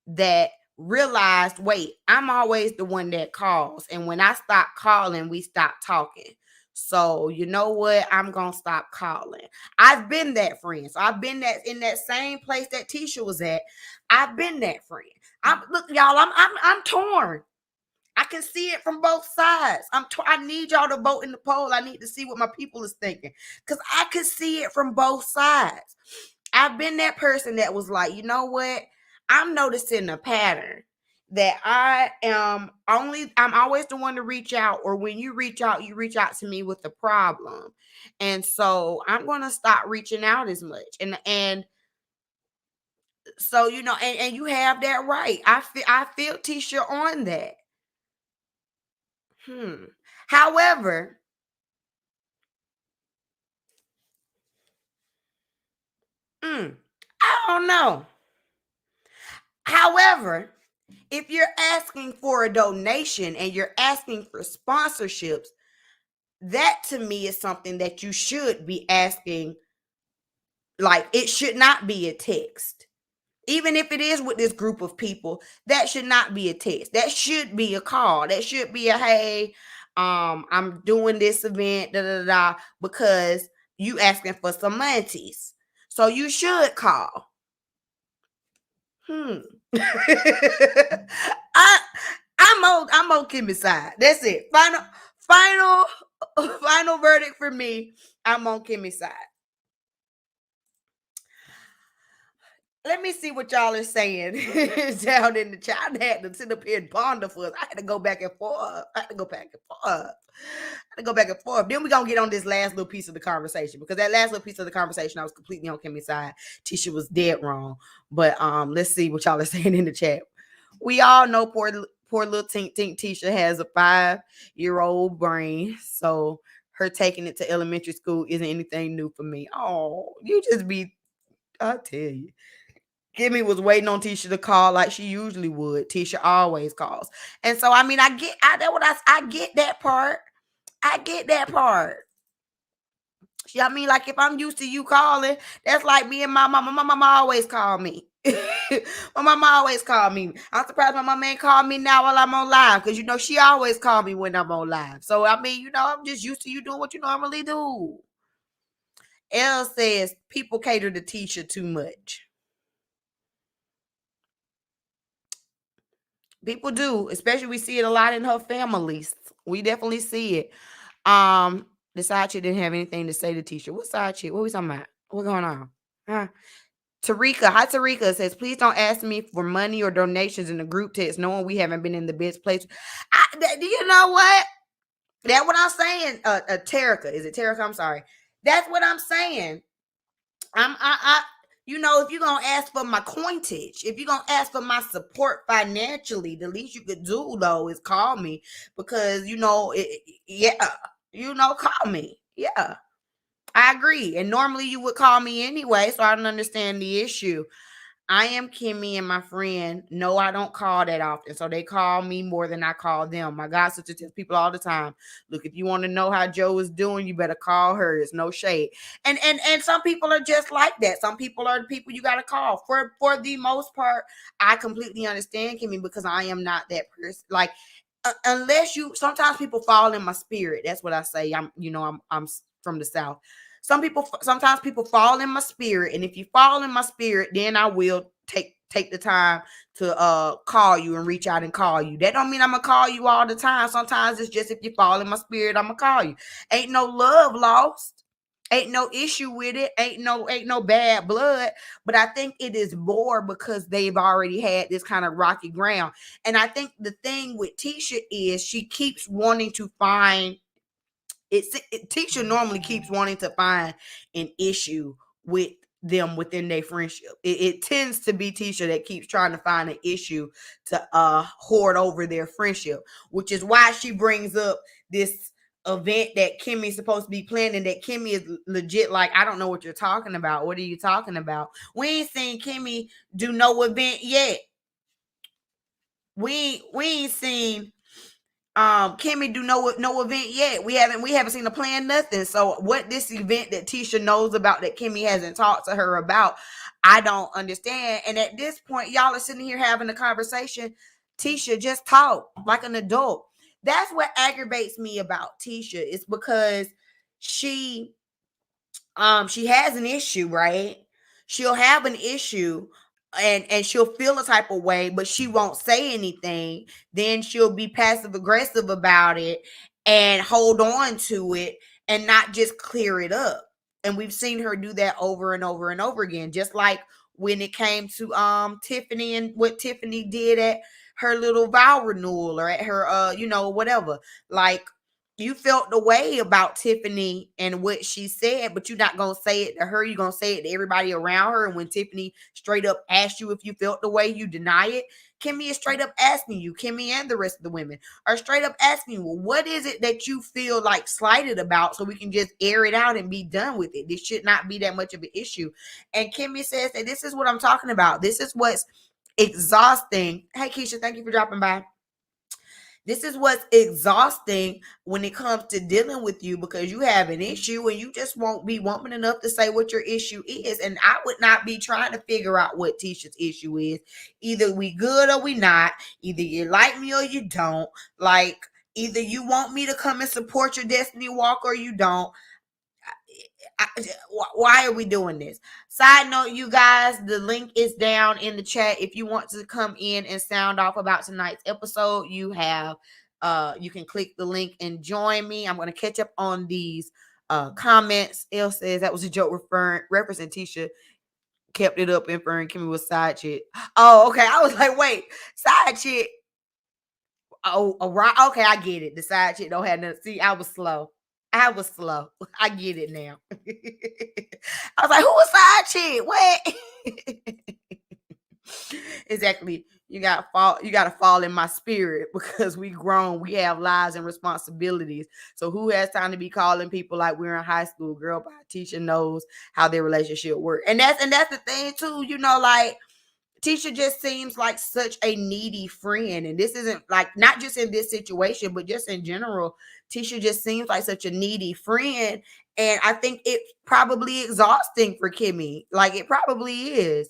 that realized, wait, I'm always the one that calls. And when I stop calling, we stop talking. So you know what? I'm going to stop calling. I've been that friend. So I've been that in that same place that Tisha was at. I've been that friend. Look, y'all, I'm torn. I can see it from both sides. I need y'all to vote in the poll. I need to see what my people is thinking, because I can see it from both sides. I've been that person that was like, you know what? I'm noticing a pattern that I'm always the one to reach out, or when you reach out to me with a problem. And so I'm going to stop reaching out as much. And so, and you have that right. I feel Tisha on that. However, I don't know. However, if you're asking for a donation and you're asking for sponsorships, that to me is something that you should be asking. Like, it should not be a text. Even if it is with this group of people, that should not be a text. That should be a call. That should be a, hey, I'm doing this event, because you asking for some monies. So you should call. I'm on Kimmy's side. That's it. Final verdict for me. I'm on Kimmy's side. Let me see what y'all are saying down in the chat. I had to sit up here and ponder for us. I had to go back and forth. Then we're going to get on this last little piece of the conversation, because that last little piece of the conversation, I was completely on Kimmy's side. Tisha was dead wrong. But let's see what y'all are saying in the chat. We all know poor little Tink Tisha has a 5-year-old brain. So her taking it to elementary school isn't anything new for me. Oh, you just be, I tell you. Kimmy was waiting on Tisha to call like she usually would. Tisha always calls. And so, I mean, I get that part. I get that part. I mean, like, if I'm used to you calling, that's like me and my mama. My mama always called me. My mama always called me. I'm surprised my mama ain't called me now while I'm on live, because, you know, she always called me when I'm on live. So, I mean, you know, I'm just used to you doing what you normally do. Elle says people cater to Tisha too much. People do, especially we see it a lot in her families. We definitely see it. The side chick didn't have anything to say to Tisha. What side chick? What we talking about? What's going on? Tarika, hi Tarika, says, please don't ask me for money or donations in the group text, knowing we haven't been in the best place. Do you know what? That's what I'm saying. Tarika, is it Tarika? I'm sorry. That's what I'm saying. You know, if you're going to ask for my coinage, if you're going to ask for my support financially, the least you could do, though, is call me, because, you know, call me. Yeah, I agree. And normally you would call me anyway, so I don't understand the issue. I am Kimmy and my friend. No, I don't call that often. So they call me more than I call them. My god sister tells people all the time, look, if you want to know how Joe is doing, you better call her. It's no shade. And some people are just like that. Some people are the people you got to call. For the most part, I completely understand, Kimmy, because I am not that person. Like, unless sometimes people fall in my spirit. That's what I say. I'm from the South. Sometimes people fall in my spirit, and if you fall in my spirit, then I will take the time to call you and reach out and call you. That don't mean I'm gonna call you all the time. Sometimes it's just, if you fall in my spirit, I'm gonna call you. Ain't no love lost. Ain't no issue with it. Ain't no bad blood. But I think it is more because they've already had this kind of rocky ground. And I think the thing with Tisha is she keeps wanting to find Tisha normally keeps wanting to find an issue with them within their friendship. It tends to be Tisha that keeps trying to find an issue to hoard over their friendship, which is why she brings up this event that Kimmy's supposed to be planning, that Kimmy is legit like, I don't know what you're talking about. What are you talking about? We ain't seen Kimmy do no event yet. We ain't seen Kimmy do no event yet. We haven't seen a plan, nothing. So what this event that Tisha knows about that Kimmy hasn't talked to her about, I don't understand. And at this point, y'all are sitting here having a conversation. Tisha, just talk like an adult. That's what aggravates me about Tisha. It's because she has an issue, right? She'll have an issue, and she'll feel a type of way, but she won't say anything. Then she'll be passive aggressive about it and hold on to it and not just clear it up. And we've seen her do that over and over and over again. Just like when it came to Tiffany and what Tiffany did at her little vow renewal, or at her whatever. Like, you felt the way about Tiffany and what she said, but you're not going to say it to her. You're going to say it to everybody around her. And when Tiffany straight up asked you if you felt the way, you deny it. Kimmy is straight up asking you, Kimmy and the rest of the women are straight up asking you, well, what is it that you feel like slighted about, so we can just air it out and be done with it? This should not be that much of an issue. And Kimmy says that this is what I'm talking about. This is what's exhausting. Hey, Keisha, thank you for dropping by. This is what's exhausting when it comes to dealing with you, because you have an issue and you just won't be woman enough to say what your issue is. And I would not be trying to figure out what Tisha's issue is. Either we good or we not. Either you like me or you don't. Like, either you want me to come and support your destiny walk or you don't. why are we doing this? Side note, you guys, the link is down in the chat. If you want to come in and sound off about tonight's episode, you have you can click the link and join me. I'm going to catch up on these comments. Elle says that was a joke referencing Tisha kept it up inferring Kimmy was side chick. Oh, okay. I was like, wait, side chick. Oh, right. Okay, I get it. The side chick don't have nothing. See, I was slow. I get it now. I was like, who a side chick? What? Exactly. You gotta fall in my spirit because we grown. We have lives and responsibilities. So who has time to be calling people like we're in high school? Girl, by Tisha knows how their relationship works. And that's the thing too, like Tisha just seems like such a needy friend. And this isn't like, not just in this situation, but just in general, Tisha just seems like such a needy friend. And I think it's probably exhausting for Kimmy. Like, it probably is.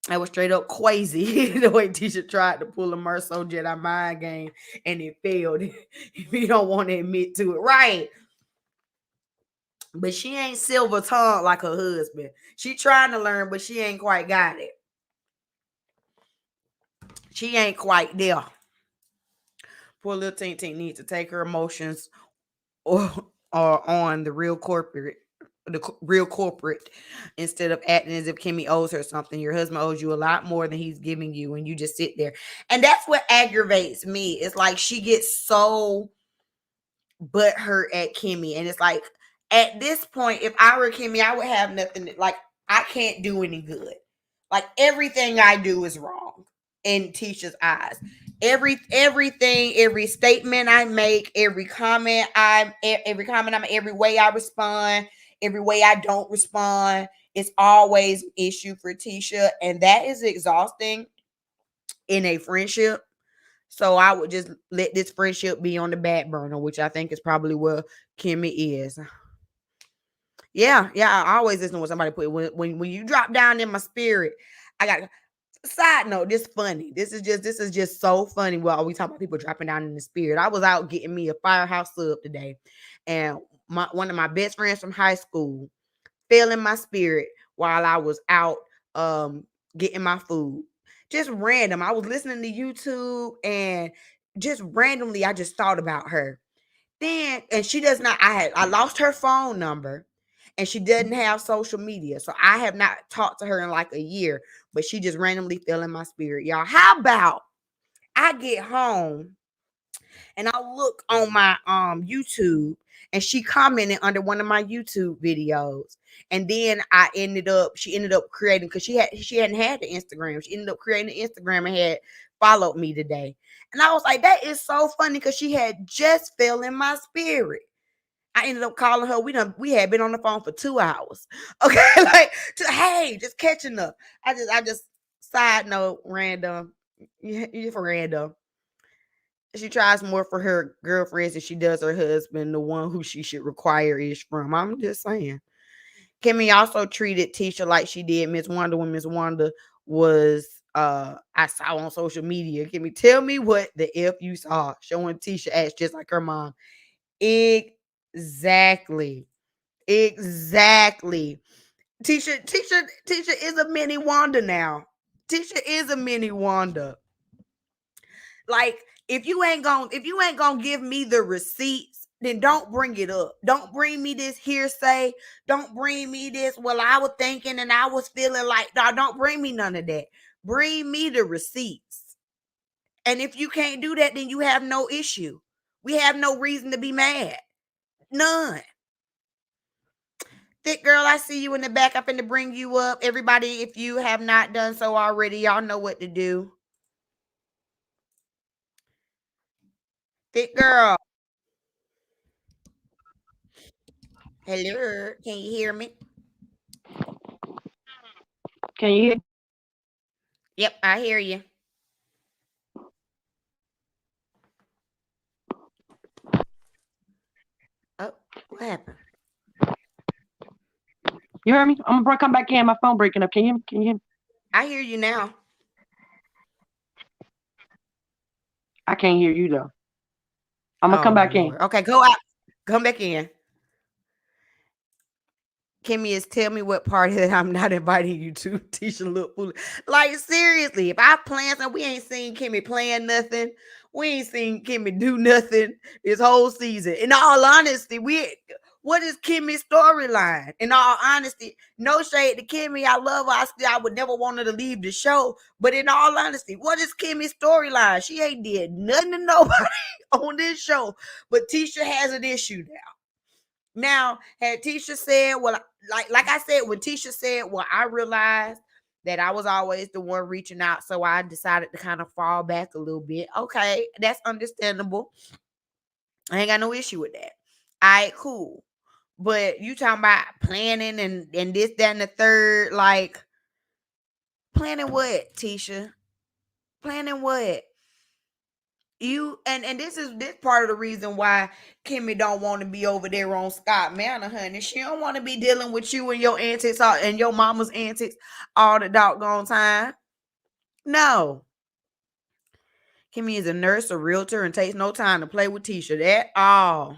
I was straight up crazy the way Tisha tried to pull a Merso Jedi mind game and it failed. If you don't want to admit to it, right? But she ain't silver tongued like her husband. She trying to learn, but she ain't quite got it. She ain't quite there. Poor little Tink needs to take her emotions or on the real corporate instead of acting as if Kimmy owes her something. Your husband owes you a lot more than he's giving you, and you just sit there. And that's what aggravates me. It's like she gets so butthurt at Kimmy, and it's like at this point, if I were Kimmy, I would have nothing. Like, I can't do any good. Like, everything I do is wrong in Tisha's eyes. Everything, every statement I make, every comment I make, every way I respond, every way I don't respond, it's always an issue for Tisha, and that is exhausting in a friendship. So I would just let this friendship be on the back burner, which I think is probably where Kimmy is. Yeah, I always listen to what somebody put. When you drop down in my spirit, I got. Side note, this funny. This is just so funny. Well, we talk about people dropping down in the spirit. I was out getting me a Firehouse sub today, and one of my best friends from high school fell in my spirit while I was out getting my food. Just random. I was listening to YouTube, and just randomly, I just thought about her. Then, and she does not. I lost her phone number. And she doesn't have social media. So I have not talked to her in like a year. But she just randomly fell in my spirit. Y'all, how about I get home and I look on my YouTube and she commented under one of my YouTube videos. And then she ended up creating, because she hadn't had the Instagram. She ended up creating the Instagram and had followed me today. And I was like, that is so funny, because she had just fell in my spirit. I ended up calling her. We had been on the phone for 2 hours. Okay, like, hey, just catching up. I just side note, random. Yeah, for random. She tries more for her girlfriends than she does her husband, the one who she should require ish from. I'm just saying. Kimmy also treated Tisha like she did Miss Wonder when Miss Wonder was I saw on social media. Kimmy, tell me what the F you saw showing Tisha ass just like her mom. Exactly. Tisha is a mini Wanda now. Tisha is a mini Wanda. Like, if you ain't gonna give me the receipts, then don't bring it up. Don't bring me this hearsay. Don't bring me this, well, I was thinking and I was feeling like, no, don't bring me none of that. Bring me the receipts. And if you can't do that, then you have no issue. We have no reason to be mad. None. Thick girl, I see you in the back. I'm finna bring you up. Everybody, if you have not done so already, y'all know what to do. Thick girl. Hello. Can you hear me? Can you hear? Yep, I hear you. Oh, what happened? You heard me? I'm gonna come back in. My phone breaking up. Can you hear me? Can you hear me? I hear you now. I can't hear you though. I'm gonna come back in. Okay, go out. Come back in. Kimmy is tell me what party that I'm not inviting you to. Tisha look foolish. Like, seriously, if I plan something, we ain't seen Kimmy playing nothing. We ain't seen Kimmy do nothing this whole season. In all honesty, what is Kimmy's storyline? In all honesty, no shade to Kimmy. I love her. I would never want her to leave the show. But in all honesty, what is Kimmy's storyline? She ain't did nothing to nobody on this show. But Tisha has an issue now. Now, had Tisha said, well, like I said, when Tisha said, well, I realized that I was always the one reaching out, so I decided to kind of fall back a little bit. Okay, that's understandable. I ain't got no issue with that. All right, cool. But you talking about planning and this, that, and the third, like, planning what, Tisha? Planning what? You and this part of the reason why Kimmy don't want to be over there on Scott Manor, honey. She don't want to be dealing with you and your antics and your mama's antics all the doggone time. No. Kimmy is a nurse, a realtor, and takes no time to play with Tisha at all.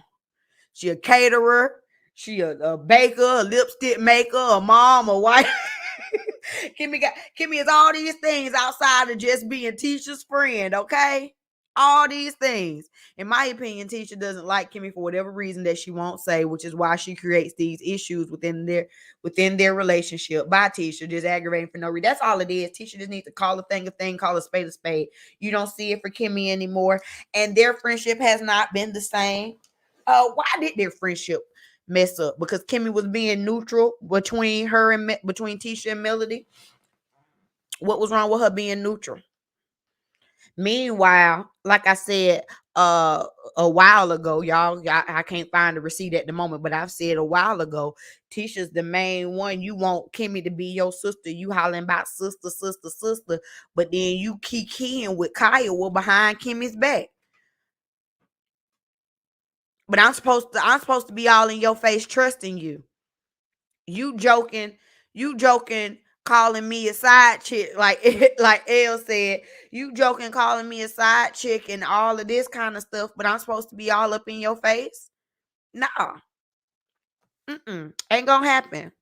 She a caterer, she a baker, a lipstick maker, a mom, a wife. Kimmy is all these things outside of just being Tisha's friend, okay? All these things. In my opinion, Tisha doesn't like Kimmy for whatever reason that she won't say, which is why she creates these issues within their relationship. Bye, Tisha, just aggravating for no reason. That's all it is. Tisha just needs to call a thing, call a spade a spade. You don't see it for Kimmy anymore, and their friendship has not been the same. Why did their friendship mess up? Because Kimmy was being neutral between Tisha and Melody. What was wrong with her being neutral? Meanwhile, like I said a while ago, y'all, I can't find the receipt at the moment, but I've said a while ago, Tisha's the main one. You want Kimmy to be your sister. You hollering about sister, but then you kikiing with Kyle behind Kimmy's back. But I'm supposed to be all in your face trusting you. You joking, calling me a side chick, like Elle said, you joking, calling me a side chick and all of this kind of stuff, but I'm supposed to be all up in your face? Nah. Ain't gonna happen.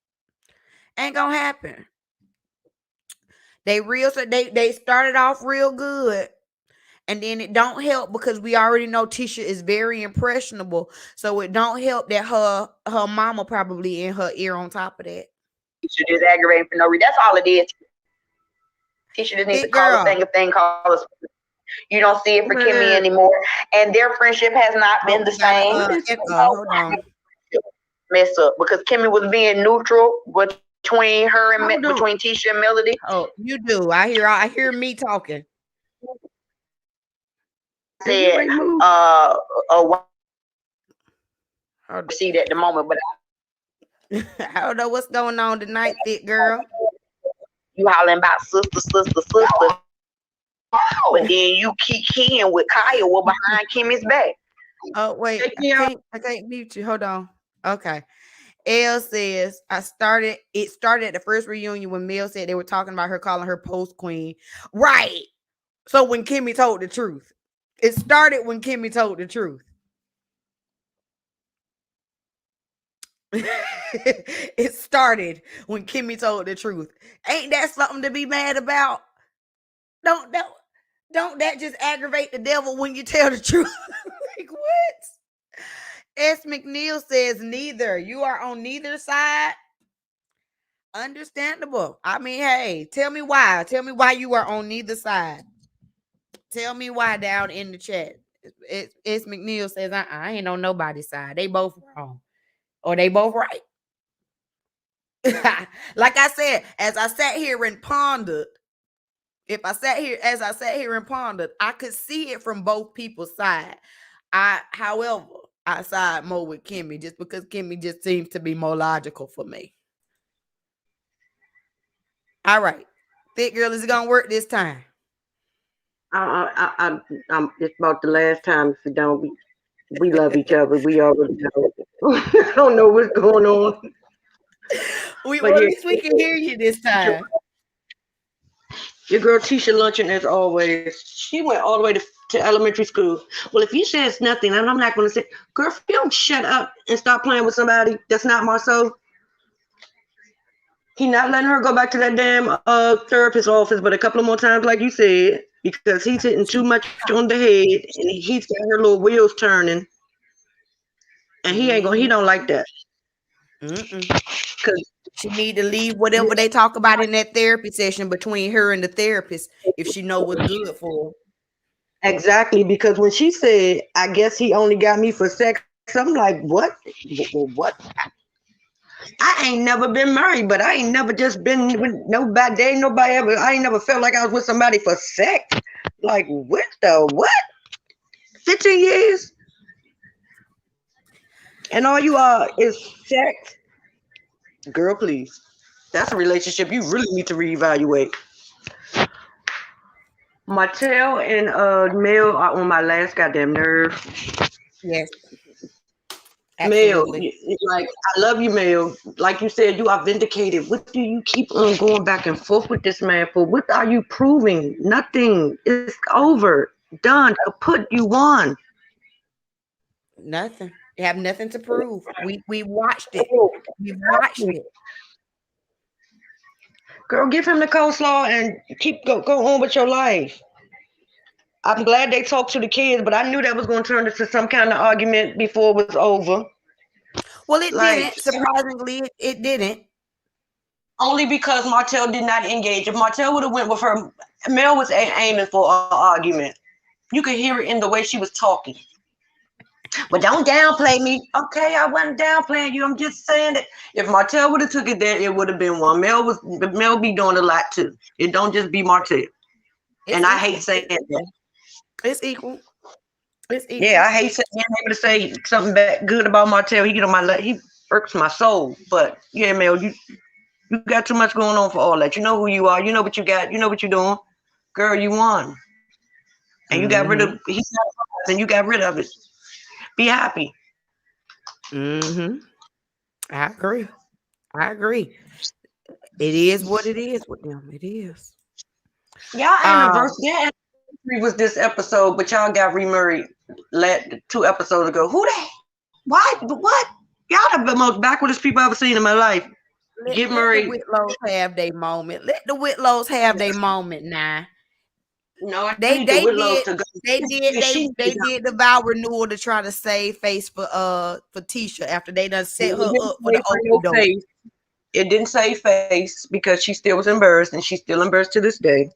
They started off real good. And then it don't help because we already know Tisha is very impressionable. So it don't help that her mama probably in her ear on top of that. Tisha just aggravating for no reason. That's all it is. Tisha just needs to call a thing, call us. You don't see it for Kimmy anymore. And their friendship has not been the same. Hold on. Mess up because Kimmy was being neutral between her and between Tisha and Melody. Oh, you do. I hear me talking. Said see that at the moment, but I don't know what's going on tonight, thick girl. You hollering about sister. But then you keep keying with Kyle behind Kimmy's back. Oh, wait. I can't mute you. Hold on. Okay. Elle says, it started at the first reunion when Mel said they were talking about her calling her post queen. Right. So when Kimmy told the truth. It started when Kimmy told the truth. It started when Kimmy told the truth. Ain't that something to be mad about? Don't that just aggravate the devil when you tell the truth? Like what? S. McNeil says neither. You are on neither side. Understandable. I mean, hey, tell me why. Tell me why you are on neither side. Tell me why down in the chat. It's McNeil says, I ain't on nobody's side. They both wrong. Or they both right. Like I said, as I sat here and pondered, I could see it from both people's side. However, I side more with Kimmy just because Kimmy just seems to be more logical for me. All right. Thick girl, is it gonna work this time? I'm it's about the last time. If you don't, we love each other. We already know. I don't know what's going on. At least we can hear you this time. Your girl Tisha lunching as always. She went all the way to elementary school. Well, if you say it's nothing, and I'm not going to say, girl, if you don't shut up and stop playing with somebody that's not Marceau, He not letting her go back to that damn therapist office, but a couple of more times, like you said, because he's hitting too much on the head, and he's got her little wheels turning, and he don't like that. Cause she need to leave whatever they talk about in that therapy session between her and the therapist if she know what's good for her. Exactly, because when she said, "I guess he only got me for sex," I'm like, "What? What?" I ain't never been married, but I ain't never just been with nobody. There ain't nobody ever. I ain't never felt like I was with somebody for sex. Like what the what? 15 years, and all you are is sex. Girl, please. That's a relationship you really need to reevaluate. Martell and Mel are on my last goddamn nerve. Yes. Mel, Absolutely. like I love you, Mel. Like you said, you are vindicated. What do you keep on going back and forth with this man for? What are you proving? Nothing. It's over. Done. Kaput. You won. Nothing. They have nothing to prove. We watched it. We watched it. Girl, give him the coleslaw and go on with your life. I'm glad they talked to the kids, but I knew that was going to turn into some kind of argument before it was over. Well, it Like, didn't. Surprisingly, it didn't. Only because Martell did not engage. If Martell would have went with her, Mel was aiming for an argument. You could hear it in the way she was talking. But don't downplay me. Okay, I wasn't downplaying you. I'm just saying that if Martell would have took it there, it would have been one. Mel be doing a lot too. It don't just be Martell. And I hate saying that. It's equal. It's equal. Yeah, I hate being able to say something good about Martell. He get on my he irks my soul. But yeah, Mel, you got too much going on for all that. You know who you are. You know what you got. You know what you're doing. Girl, you won. And you got rid of and you got rid of it. Be happy. I agree. It is what it is with them. It is. Y'all anniversary was this episode, but y'all got remarried 2 episodes ago. Who that? Why? What? Y'all the most backwardest people I've ever seen in my life. Get married. Let the Whitlows have their moment. Let the Whitlows have their moment now. No, they did the vow renewal to try to save face for Tisha after they done set her up for the open door. It didn't save face because she still was embarrassed, and she's still embarrassed to this day.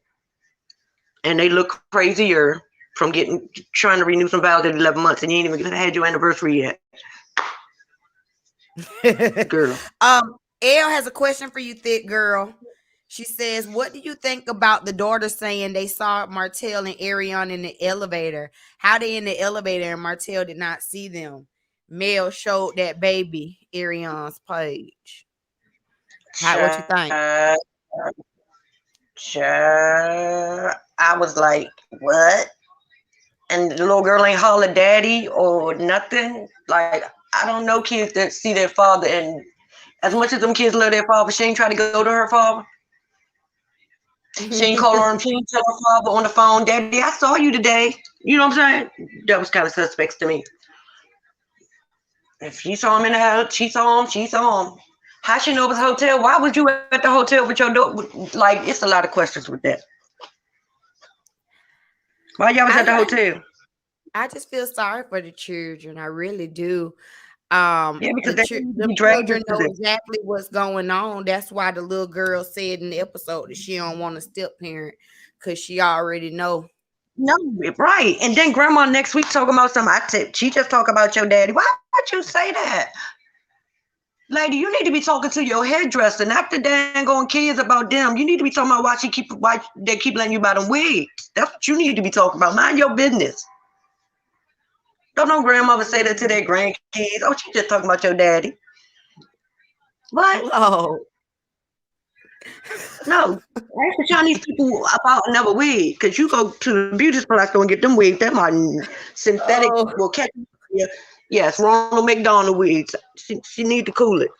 And they look crazier from trying to renew some vows at 11 months, and you ain't even had your anniversary yet. Girl. Elle has a question for you, thick girl. She says, what do you think about the daughter saying they saw Martell and Arion in the elevator? How they in the elevator and Martell did not see them? Mel showed that baby Arion's page. What you think? I was like, what? And the little girl ain't holler daddy or nothing. Like, I don't know kids that see their father, and as much as them kids love their father, she ain't try to go to her father. She ain't call her, she ain't tell her father on the phone, Daddy, I saw you today. You know what I'm saying? That was kind of suspect to me. If she saw him in the house, she saw him. How she know it was a hotel? Why was you at the hotel with your daughter? Like, it's a lot of questions with that. Why y'all was at the hotel? I just feel sorry for the children. I really do. Because the children know exactly what's going on. That's why the little girl said in the episode that she don't want a step parent because she already know. No, right. And then grandma next week talking about something. She just talk about your daddy. Why would you say that? Lady, you need to be talking to your hairdresser, not the dang on kids about them. You need to be talking about why they keep letting you buy them wigs. That's what you need to be talking about. Mind your business. Don't no grandmother say that to their grandkids. Oh, she just talking about your daddy. What? Oh. No. Ask the Chinese people about another wig. Because you go to the beauty supply store and get them wigs. Them are synthetic. Will catch you. Yes, Ronald McDonald wigs. She need to cool it.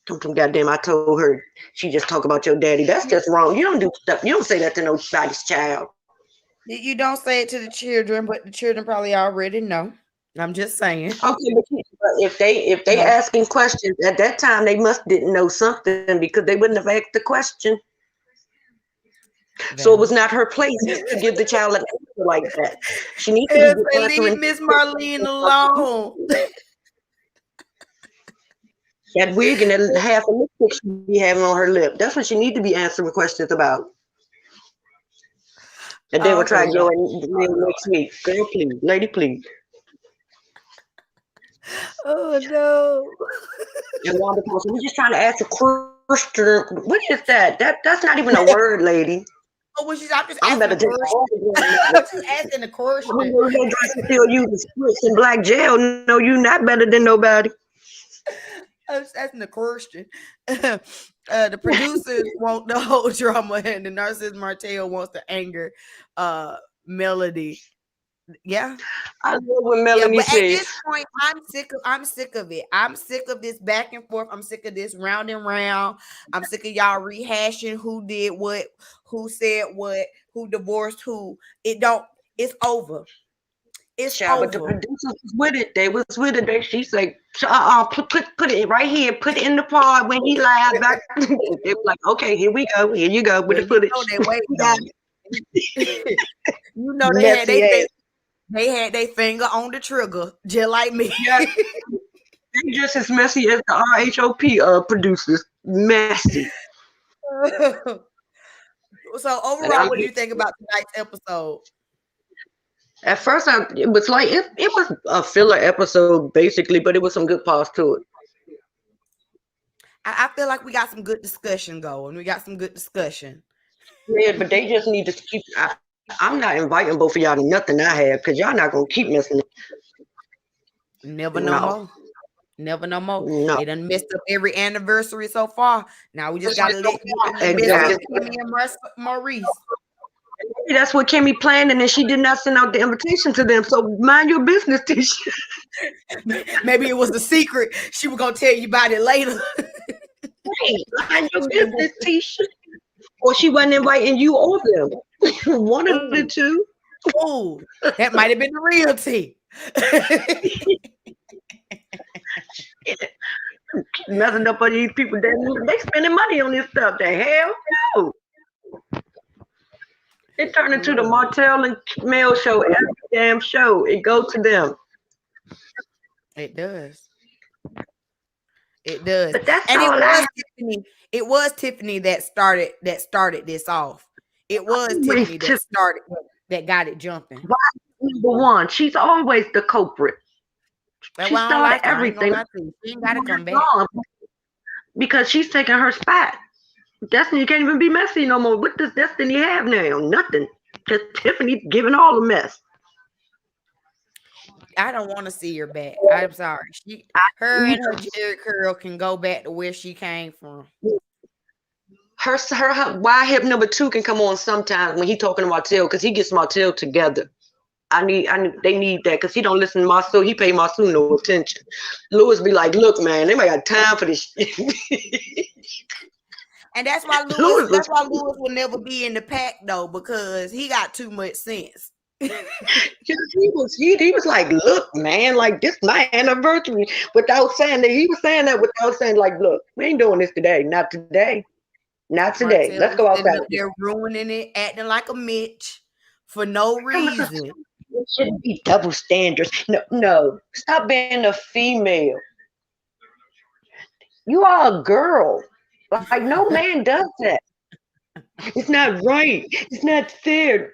Goddamn, I told her she just talk about your daddy. That's just wrong. You don't do stuff. You don't say that to nobody's child. You don't say it to the children, but the children probably already know. I'm just saying. Okay, but if they No. asking questions at that time, they must didn't know something because they wouldn't have asked the question. So it was Valid. not her place to give the child an answer like that. She needs to Yes, be and leave answering Miss Marlene alone. that wig and that half a lipstick she be having on her lip. That's what she need to be answering questions about. And then we'll try to Okay, go in next week. Girl, please, lady, please. oh no. And Wanda goes, we're just trying to ask a question. What is that? That's not even a word, lady. Oh, well, I'm just I'm asking better a than question. all I'm just asking a I'm question. gonna go dress and still use the spritz and black gel. No, you not better than nobody. I was asking a question. The producers want the whole drama, and the narcissist Martell wants to anger Melody. Yeah. I love when Yeah, Melanie but at says, this point, I'm sick of it. I'm sick of this back and forth. I'm sick of this round and round. I'm sick of y'all rehashing who did what, who said what, who divorced who. It's over. It's child, but the over. producers was with it. They was with it. She said, put it right here. Put it in the part when he lied back. They were like, okay, here we go. Here you go with Well, the footage. they waiting on it. Messy ass. They had their finger on the trigger, just like me. Yeah, they just as messy as the RHOP producers. Messy. So And overall, what do you think about tonight's episode? at first, it was like it was a filler episode basically, but it was some good parts to it. I feel like we got some good discussion going. We got some good discussion. Yeah, but they just need to keep. I'm not inviting both of y'all to nothing I have because y'all not gonna keep messing it. Never no No, more. Never no more. no. They done messed up every anniversary so far. Now we just gotta let the mess Exactly. with Kimmy and Maurice. Maybe that's what Kimmy planned, and then she did not send out the invitation to them. So mind your business, Tisha. Maybe it was a secret. She was gonna tell you about it later. Hey, mind your business, Tisha. Or she wasn't inviting you or them. One of the two. Oh, that might have been the real tea. Messing up on these people. They spending money on this stuff. The hell no. It turned into the Martell and Mel show. Every damn show. It goes to them. It does. It does. But that's And all it was Tiffany that started this off. It was Tiffany that got it jumping. Number one, she's always the culprit. She started everything. She ain't gotta come back. Because she's taking her spot. Destiny can't even be messy no more. What does Destiny have now? Nothing. Because Tiffany's giving all the mess. I don't want to see her back. I'm sorry. Her and her Jerry curl can go back to where she came from. Her why hip number 2 can come on sometimes when he talking to Martell because he gets Martell together. They need that because he don't listen to Masu. He pay Masu no attention. Louis be like, look, man, they might got time for this shit. And that's why Louis will never be in the pack though, because he got too much sense. he was like, look, man, like this my anniversary. Without saying that, he was saying that without saying, like, look, we ain't doing this today. Not today. Not today. Martell Let's go outside. They're ruining it, acting like a Mitch for no reason. It shouldn't be double standards. No. Stop being a female. You are a girl. Like, no man does that. It's not right. It's not fair.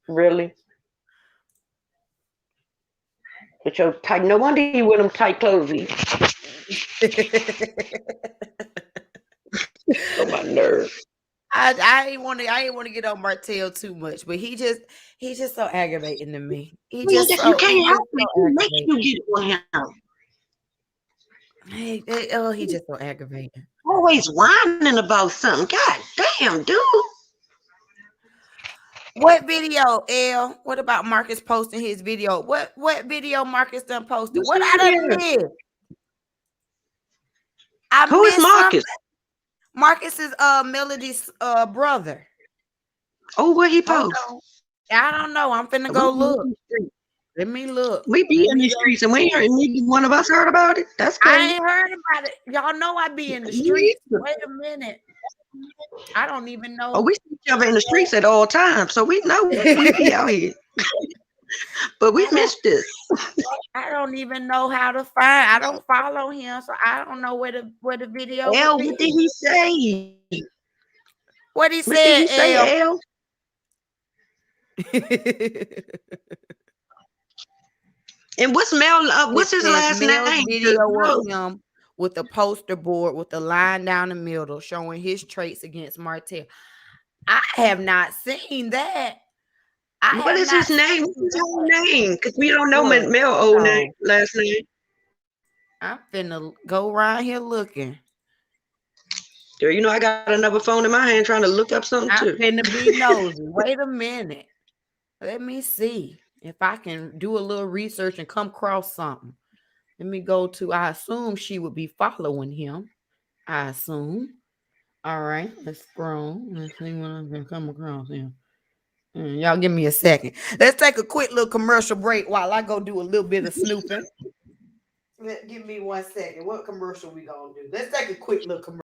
Really? With your tight, no wonder you wear them tight clothes. Oh, my nerves. I ain't want to get on Martell too much, but he's just so aggravating to me. You can't help it. He makes you get on him. He's just so aggravating. Always whining about something. God damn, dude. What video, L? What about Marcus posting his video? What video Marcus done posted? What I done missed? Who is Marcus? Marcus is Melody's brother. Oh, what he post? I don't know. I'm finna go look. Let me look. We be Let in me the go. streets and neither one of us heard about it. That's I crazy. ain't heard about it. Y'all know I be in the Me streets. either. Wait a minute. I don't even Oh, know. we see each other in the streets at all times, so we know we be out here. But we I don't missed this. I don't even know how to find. I don't follow him, so I don't know where the video would L, what did be. he say? What he What did he said, say, L. L? And what's Mel? It What's his says last Mel's name? video of him with a poster board with a line down the middle showing his traits against Martell. I have not seen that. I What have is not his name? seen What's his whole that. name? Because we don't know Look, Mel hold old name, on. last name. I'm finna go around here looking. Girl, you know I got another phone in my hand trying to look up something I'm too. finna be nosy. Wait a minute. Let me see if I can do a little research and come across something. Let me go to, I assume she would be following him. I assume. All right, let's scroll. Let's see what I can come across here. Y'all give me a second. Let's take a quick little commercial break while I go do a little bit of snooping. Give me 1 second. What commercial we gonna do? Let's take a quick little commercial.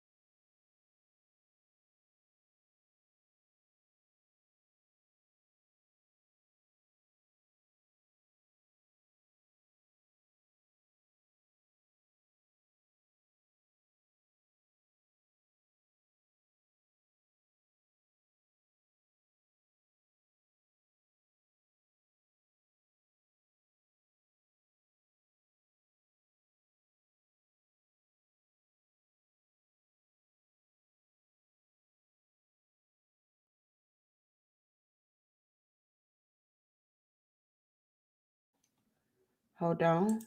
Hold on.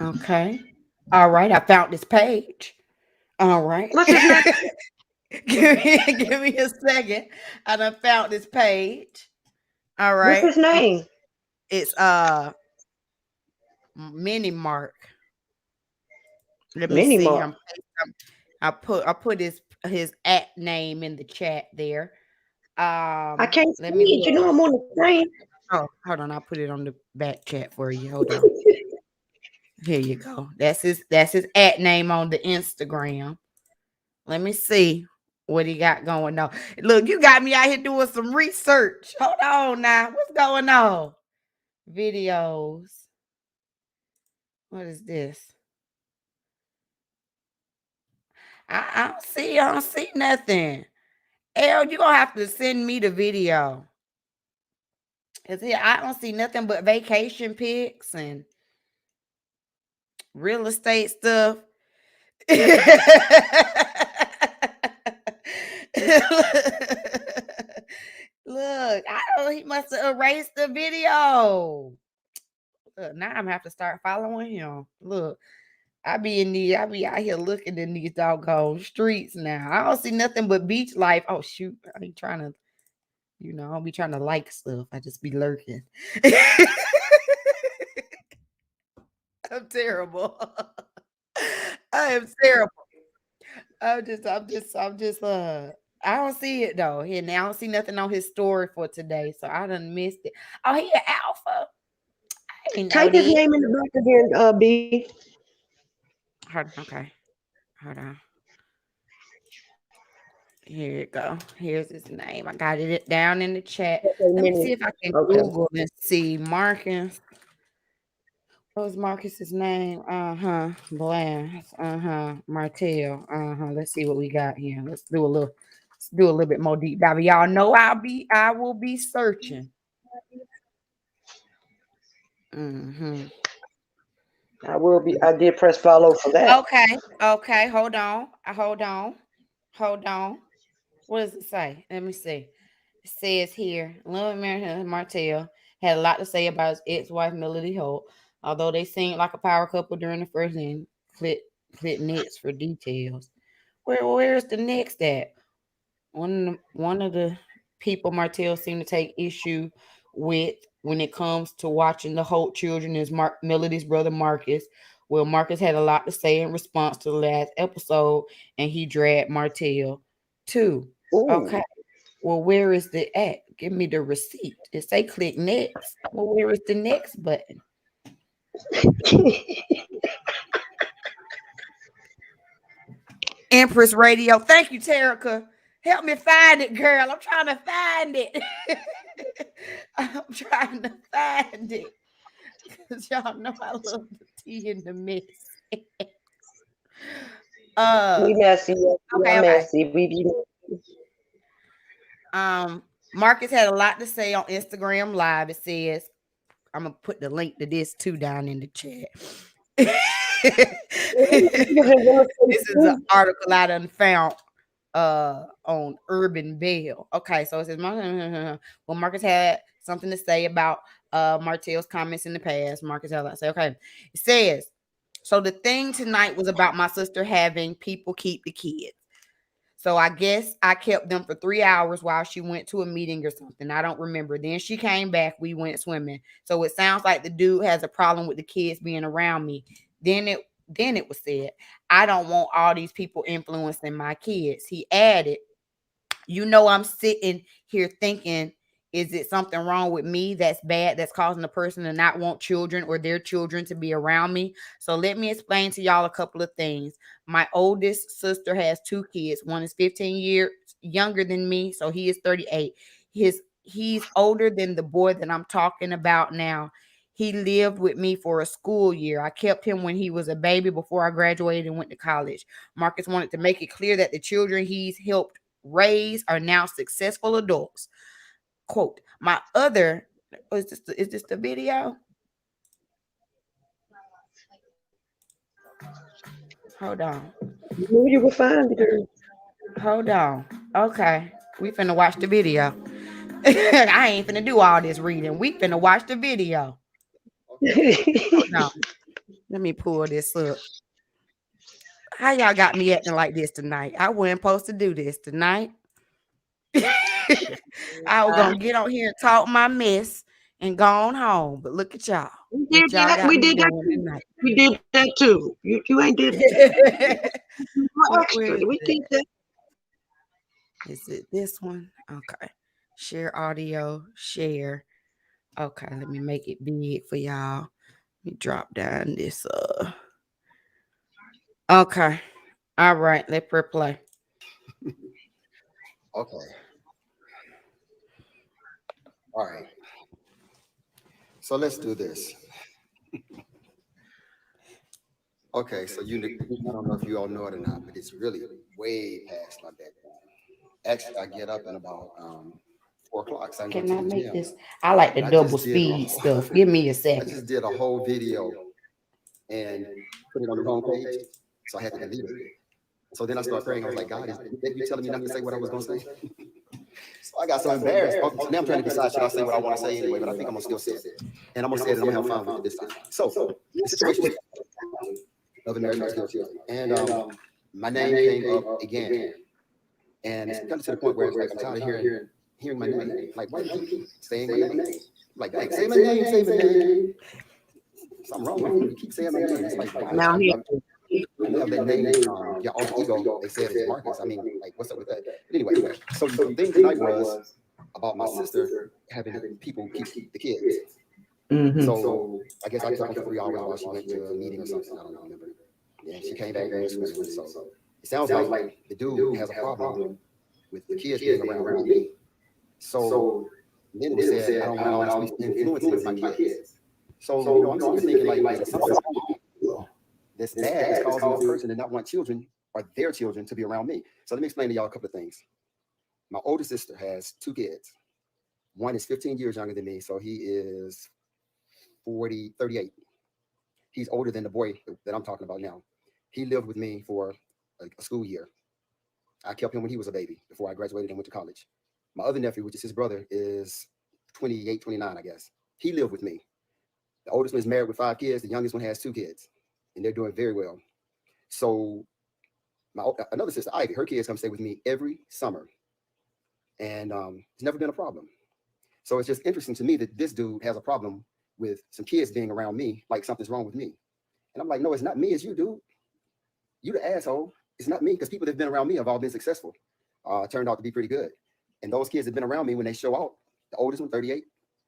Okay. All right. I found this page. All right. What's his name? give me a second. I done found this page. All What's right. his name? It's Mini Mark. Let me Mini see. Mark. I put his at name in the chat there. I can't see Let me it. You look. know I'm on the screen. Oh, hold on. I'll put it on the back chat for you. Hold on. Here you go. That's his at name on the Instagram. Let me see what he got going on. Look, you got me out here doing some research. Hold on now. What's going on? Videos. What is this? I don't see nothing. Elle, you gonna have to send me the video. Cause here I don't see nothing but vacation pics and real estate stuff. Look, I don't. He must have erased the video. Look, now I'm gonna have to start following him. Look, I be out here looking in these doggone streets now. I don't see nothing but beach life. Oh shoot, I ain't trying to. I don't be trying to like stuff. I just be lurking. I'm terrible. I am terrible. I don't see it though. And I don't see nothing on his story for today. So I done missed it. Oh, he an alpha. I didn't know Type his that. name in the back again, B. Hold on, okay. Hold on. Here you go. Here's his name. I got it down in the chat. Let me see if I can Okay. Google and see Marcus. What was Marcus's name? Bland. Martell. Let's see what we got here. Let's do a little bit more deep dive. Y'all know I will be searching. I did press follow for that. Okay. Hold on. What does it say? Let me see. It says here, Lil Martell had a lot to say about his ex-wife Melody Holt, although they seemed like a power couple during the first and click next for details. Where's the next at? One of the people Martell seemed to take issue with when it comes to watching the Holt children is Melody's brother Marcus. Well, Marcus had a lot to say in response to the last episode, and he dragged Martell too. Ooh. Okay. Well, where is the app? Give me the receipt. It say click next. Well, where is the next button? Empress Radio. Thank you, Terica. Help me find it, girl. I'm trying to find it. I'm trying to find it. Because y'all know I love the tea in the mix. We messy. Okay, I'm okay. messy. We be Marcus had a lot to say on Instagram Live. It says, I'm gonna put the link to this too down in the chat. This is an article I done found on Urban Bell. Okay, so it says well, Marcus had something to say about Martell's comments in the past. Marcus had a lot to say. Okay, it says, so the thing tonight was about my sister having people keep the kids. So I guess I kept them for 3 hours while she went to a meeting or something. I don't remember. Then she came back. We went swimming. So it sounds like the dude has a problem with the kids being around me. Then it was said, I don't want all these people influencing my kids. He added, I'm sitting here thinking, is it something wrong with me that's bad, that's causing a person to not want children or their children to be around me? So let me explain to y'all a couple of things. My oldest sister has 2 kids. One is 15 years younger than me, so he is 38. He's older than the boy that I'm talking about now. He lived with me for a school year. I kept him when he was a baby before I graduated and went to college. Marcus wanted to make it clear that the children he's helped raise are now successful adults. Quote, my other, is this the video? Hold on. you will find it, girl. Hold on. Okay. We finna watch the video. I ain't finna do all this reading. We finna watch the video. Hold on. Let me pull this up. How y'all got me acting like this tonight? I wasn't supposed to do this tonight. I was gonna get on here and talk my mess and go on home. But look at y'all. We did that. We did that too. We did that too. You ain't did it. We did that. Is it this one? Okay. Share audio. Share. Okay, let me make it big for y'all. Let me drop down this. Okay. All right. Let's play. Okay. All right. So let's do this. Okay, so I don't know if you all know it or not, but it's really way past my bedtime. Actually, I get up in about 4 o'clock. So Can I make this? I like the double speed stuff. Give me a second. I just did a whole video and put it on the wrong page, so I had to delete it. So then I started praying. I was like, God, is you telling me not to say what I was going to say? So I got so embarrassed. So now I'm trying to decide, should I say what I want to say anyway? But I think I'm going to still say it. And I'm going to say it and I'm going to have fun with it this time. So the situation of Marriage Huntsville. And my name came up again. And it's gotten to the point where it's like, I'm tired of hearing my name. Like, why do you keep saying my name? Like, dang, say my name, say my name. Something wrong with me. You keep saying my name. It's like, now here. I have that name, your alter ego, they said it's Marcus. I mean, like, what's up with that? But anyway, so the thing tonight was about my sister having people keep the kids. Mm-hmm. So I guess I kept her for 3 hours while she went to a meeting or something. I don't remember. Yeah, she came back and so it sounds like the dude has a problem with the kids being around me. So then they said, I don't want all these influencing my kids. So, I'm sitting thinking like something's wrong. This dad is causing this person to not want children or their children to be around me. So let me explain to y'all a couple of things. My older sister has 2 kids. One is 15 years younger than me, so he is 38. He's older than the boy that I'm talking about now. He lived with me for a school year. I kept him when he was a baby before I graduated and went to college. My other nephew, which is his brother, is 28, 29, I guess. He lived with me. The oldest one is married with 5 kids. The youngest one has 2 kids. And they're doing very well. So another sister, Ivy, her kids come stay with me every summer. And it's never been a problem. So it's just interesting to me that this dude has a problem with some kids being around me, like something's wrong with me. And I'm like, no, it's not me, it's you, dude. You the asshole. It's not me, because people that have been around me have all been successful. Turned out to be pretty good. And those kids have been around me when they show out. The oldest one, 38.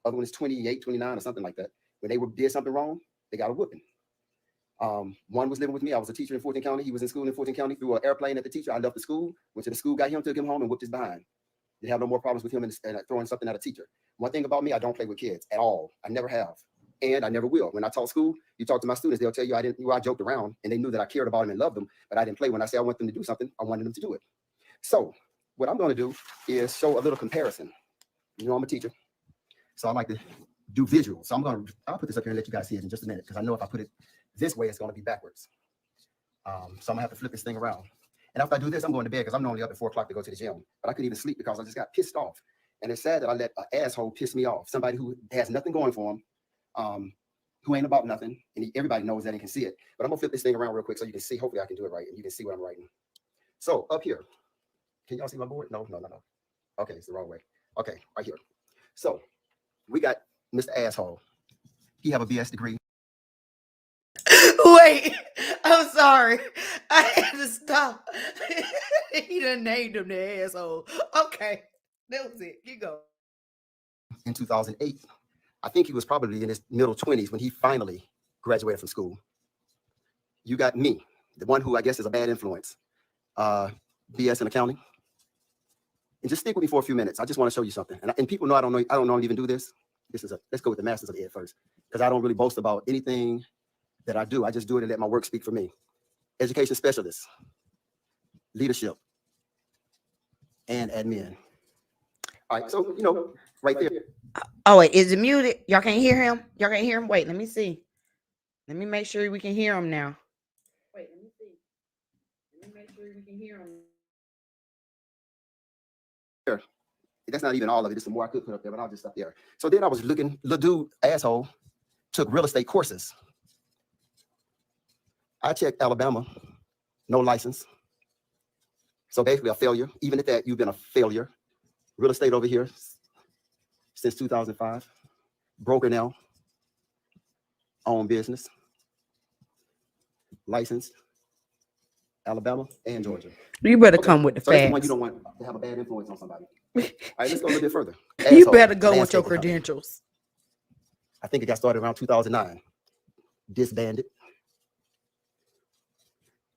Other one is 28, 29 or something like that. When they did something wrong, they got a whooping. One was living with me. I was a teacher in Fulton County. He was in school in Fulton County, threw an airplane at the teacher. I left the school, went to the school, got him, took him home, and whooped his behind. Didn't have no more problems with him and throwing something at a teacher. One thing about me, I don't play with kids at all. I never have, and I never will. When I taught school, you talk to my students, they'll tell you I joked around, and they knew that I cared about them and loved them, but I didn't play. When I say I want them to do something, I wanted them to do it. So what I'm going to do is show a little comparison. You know, I'm a teacher, so I like to do visuals. So I'll put this up here and let you guys see it in just a minute, because I know if I put it this way, it's going to be backwards. So I'm gonna have to flip this thing around. And after I do this, I'm going to bed, because I'm normally up at 4 o'clock to go to the gym. But I couldn't even sleep because I just got pissed off. And it's sad that I let an asshole piss me off. Somebody who has nothing going for him, who ain't about nothing. And everybody knows that and can see it. But I'm gonna flip this thing around real quick so you can see. Hopefully I can do it right and you can see what I'm writing. So up here, can y'all see my board? No. Okay, it's the wrong way. Okay, right here. So we got Mr. Asshole. He have a BS degree. Wait, I'm sorry. I had to stop. He done named him the asshole. Okay, that was it. You go. In 2008, I think he was probably in his middle 20s when he finally graduated from school. You got me, the one who I guess is a bad influence, BS in accounting. And just stick with me for a few minutes. I just want to show you something. And people know I don't even do this. Let's go with the masters of ed first, because I don't really boast about anything that I do. I just do it and let my work speak for me. Education specialist, leadership, and admin. All right, so, right there. Oh, wait, is it muted? Y'all can't hear him? Y'all can't hear him? Wait, let me see. Let me make sure we can hear him now. Wait, let me see. Let me make sure we can hear him. That's not even all of it. There's some more I could put up there, but I'll just stop there. So then I was looking, the dude, asshole, took real estate courses. I checked Alabama, no license. So basically a failure. Even at that, you've been a failure. Real estate over here since 2005. Broker now. Own business. Licensed. Alabama and Georgia. You better come with the so facts. That's the one you don't want to have a bad influence on somebody. All right, let's go a little bit further. You better go with your credentials. I think it got started around 2009. Disbanded.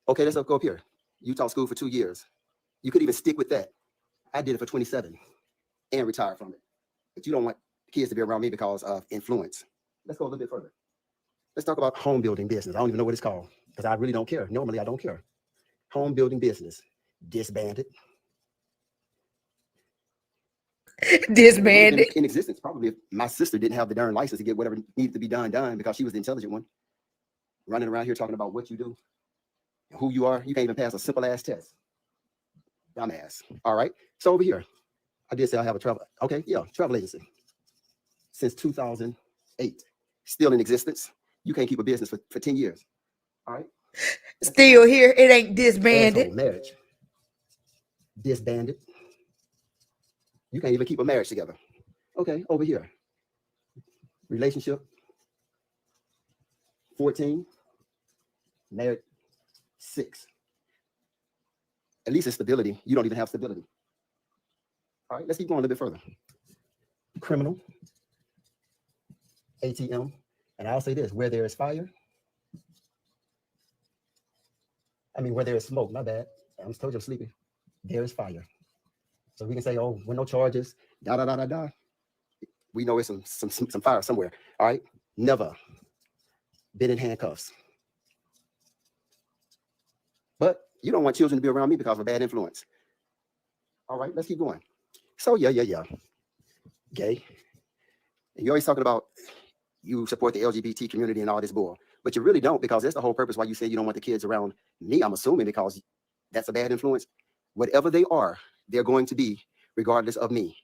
Okay, let's go up here. You taught school for 2 years. You could even stick with that. I did it for 27 and retired from it. But you don't want kids to be around me because of influence. Let's go a little bit further. Let's talk about home building business. I don't even know what it's called because I really don't care. Normally, I don't care. Home building business. Disbanded. Disbanded. In existence, probably if my sister didn't have the darn license to get whatever needed to be done because she was the intelligent one. Running around here talking about what you do, who you are. You can't even pass a simple ass test. Dumbass. All right. So over here, I did say I have a travel. Okay. Yeah. Travel agency. Since 2008. Still in existence. You can't keep a business for 10 years. All right. Still here. It ain't disbanded. Asshole, marriage. Disbanded. You can't even keep a marriage together. Okay. Over here. Relationship. 14. Married. 6. At least it's stability. You don't even have stability. All right, let's keep going a little bit further. Criminal. ATM. And I'll say this, where there is fire. Where there is smoke, my bad. I just told you I'm sleepy. There is fire. So we can say, oh, when no charges, da. We know it's some fire somewhere. All right. Never been in handcuffs. But you don't want children to be around me because of a bad influence. All right, let's keep going. So yeah. Gay. And you're always talking about you support the LGBT community and all this bull, but you really don't, because that's the whole purpose why you say you don't want the kids around me. I'm assuming because that's a bad influence. Whatever they are, they're going to be regardless of me.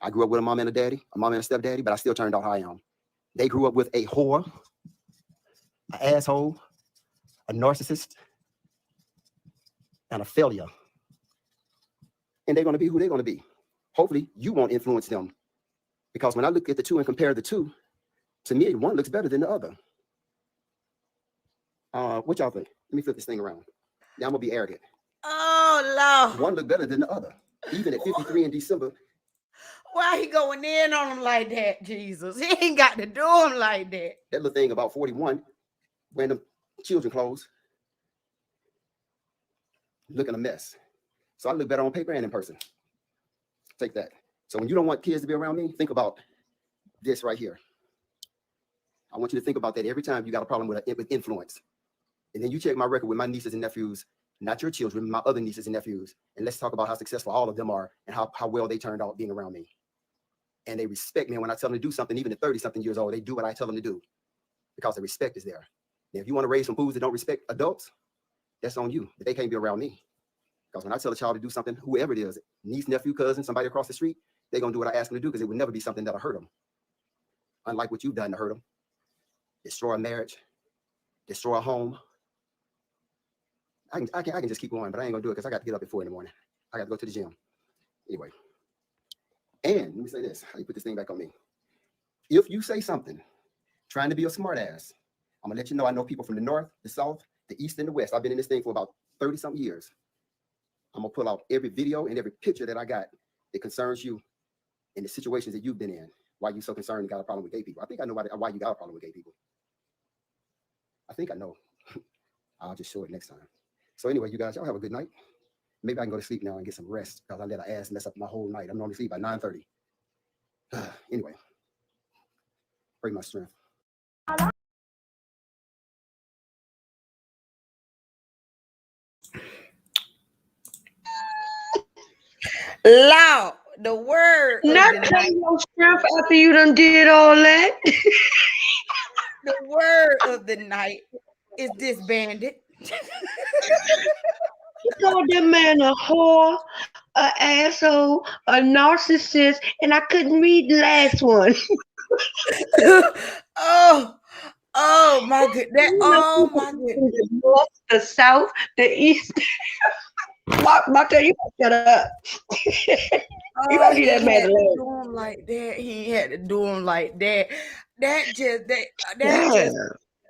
I grew up with a mom and a daddy, a mom and a stepdaddy, but I still turned out how I am. They grew up with a whore, an asshole, a narcissist, and a failure. And they're going to be who they're going to be. Hopefully, you won't influence them. Because when I look at the two and compare the two, to me, one looks better than the other. What y'all think? Let me flip this thing around. Now I'm going to be arrogant. Oh, Lord. One look better than the other. even at 53 in December. Why he going in on him like that, Jesus? He ain't got to do him like that. That little thing about 41, wearing them children clothes, looking a mess. So I look better on paper and in person. Take that. So when you don't want kids to be around me, think about this right here. I want you to think about that every time you got a problem with influence. And then you check my record with my nieces and nephews, not your children, my other nieces and nephews. And let's talk about how successful all of them are and how well they turned out being around me. And they respect me. And when I tell them to do something, even at 30-something years old, they do what I tell them to do because the respect is there. Now, if you want to raise some fools that don't respect adults, that's on you. But they can't be around me. Because when I tell a child to do something, whoever it is, niece, nephew, cousin, somebody across the street, they're going to do what I ask them to do because it would never be something that'll hurt them. Unlike what you've done to hurt them. Destroy a marriage, destroy a home. I can just keep going, but I ain't going to do it because I got to get up at 4 in the morning. I got to go to the gym. Anyway. And let me say this. How you put this thing back on me? If you say something trying to be a smart ass, I'm going to let you know I know people from the north, the south, the east, and the west. I've been in this thing for about 30-something years. I'm going to pull out every video and every picture that I got that concerns you and the situations that you've been in. Why you so concerned and got a problem with gay people. I think I know why you got a problem with gay people. I think I know. I'll just show it next time. So anyway, you guys, y'all have a good night. Maybe I can go to sleep now and get some rest because I let her ass mess up my whole night. I'm normally sleep by 9:30. Anyway, pray my strength. Loud, the word. Not cutting your strength after you done did all that. The word of the night is disbanded. You called that man a whore, an asshole, a narcissist, and I couldn't read the last one. Oh my goodness. Oh my goodness. The north, the south, the east. Martell, you shut up. You don't do that man alone. Do him like that. He had to do him like that. That just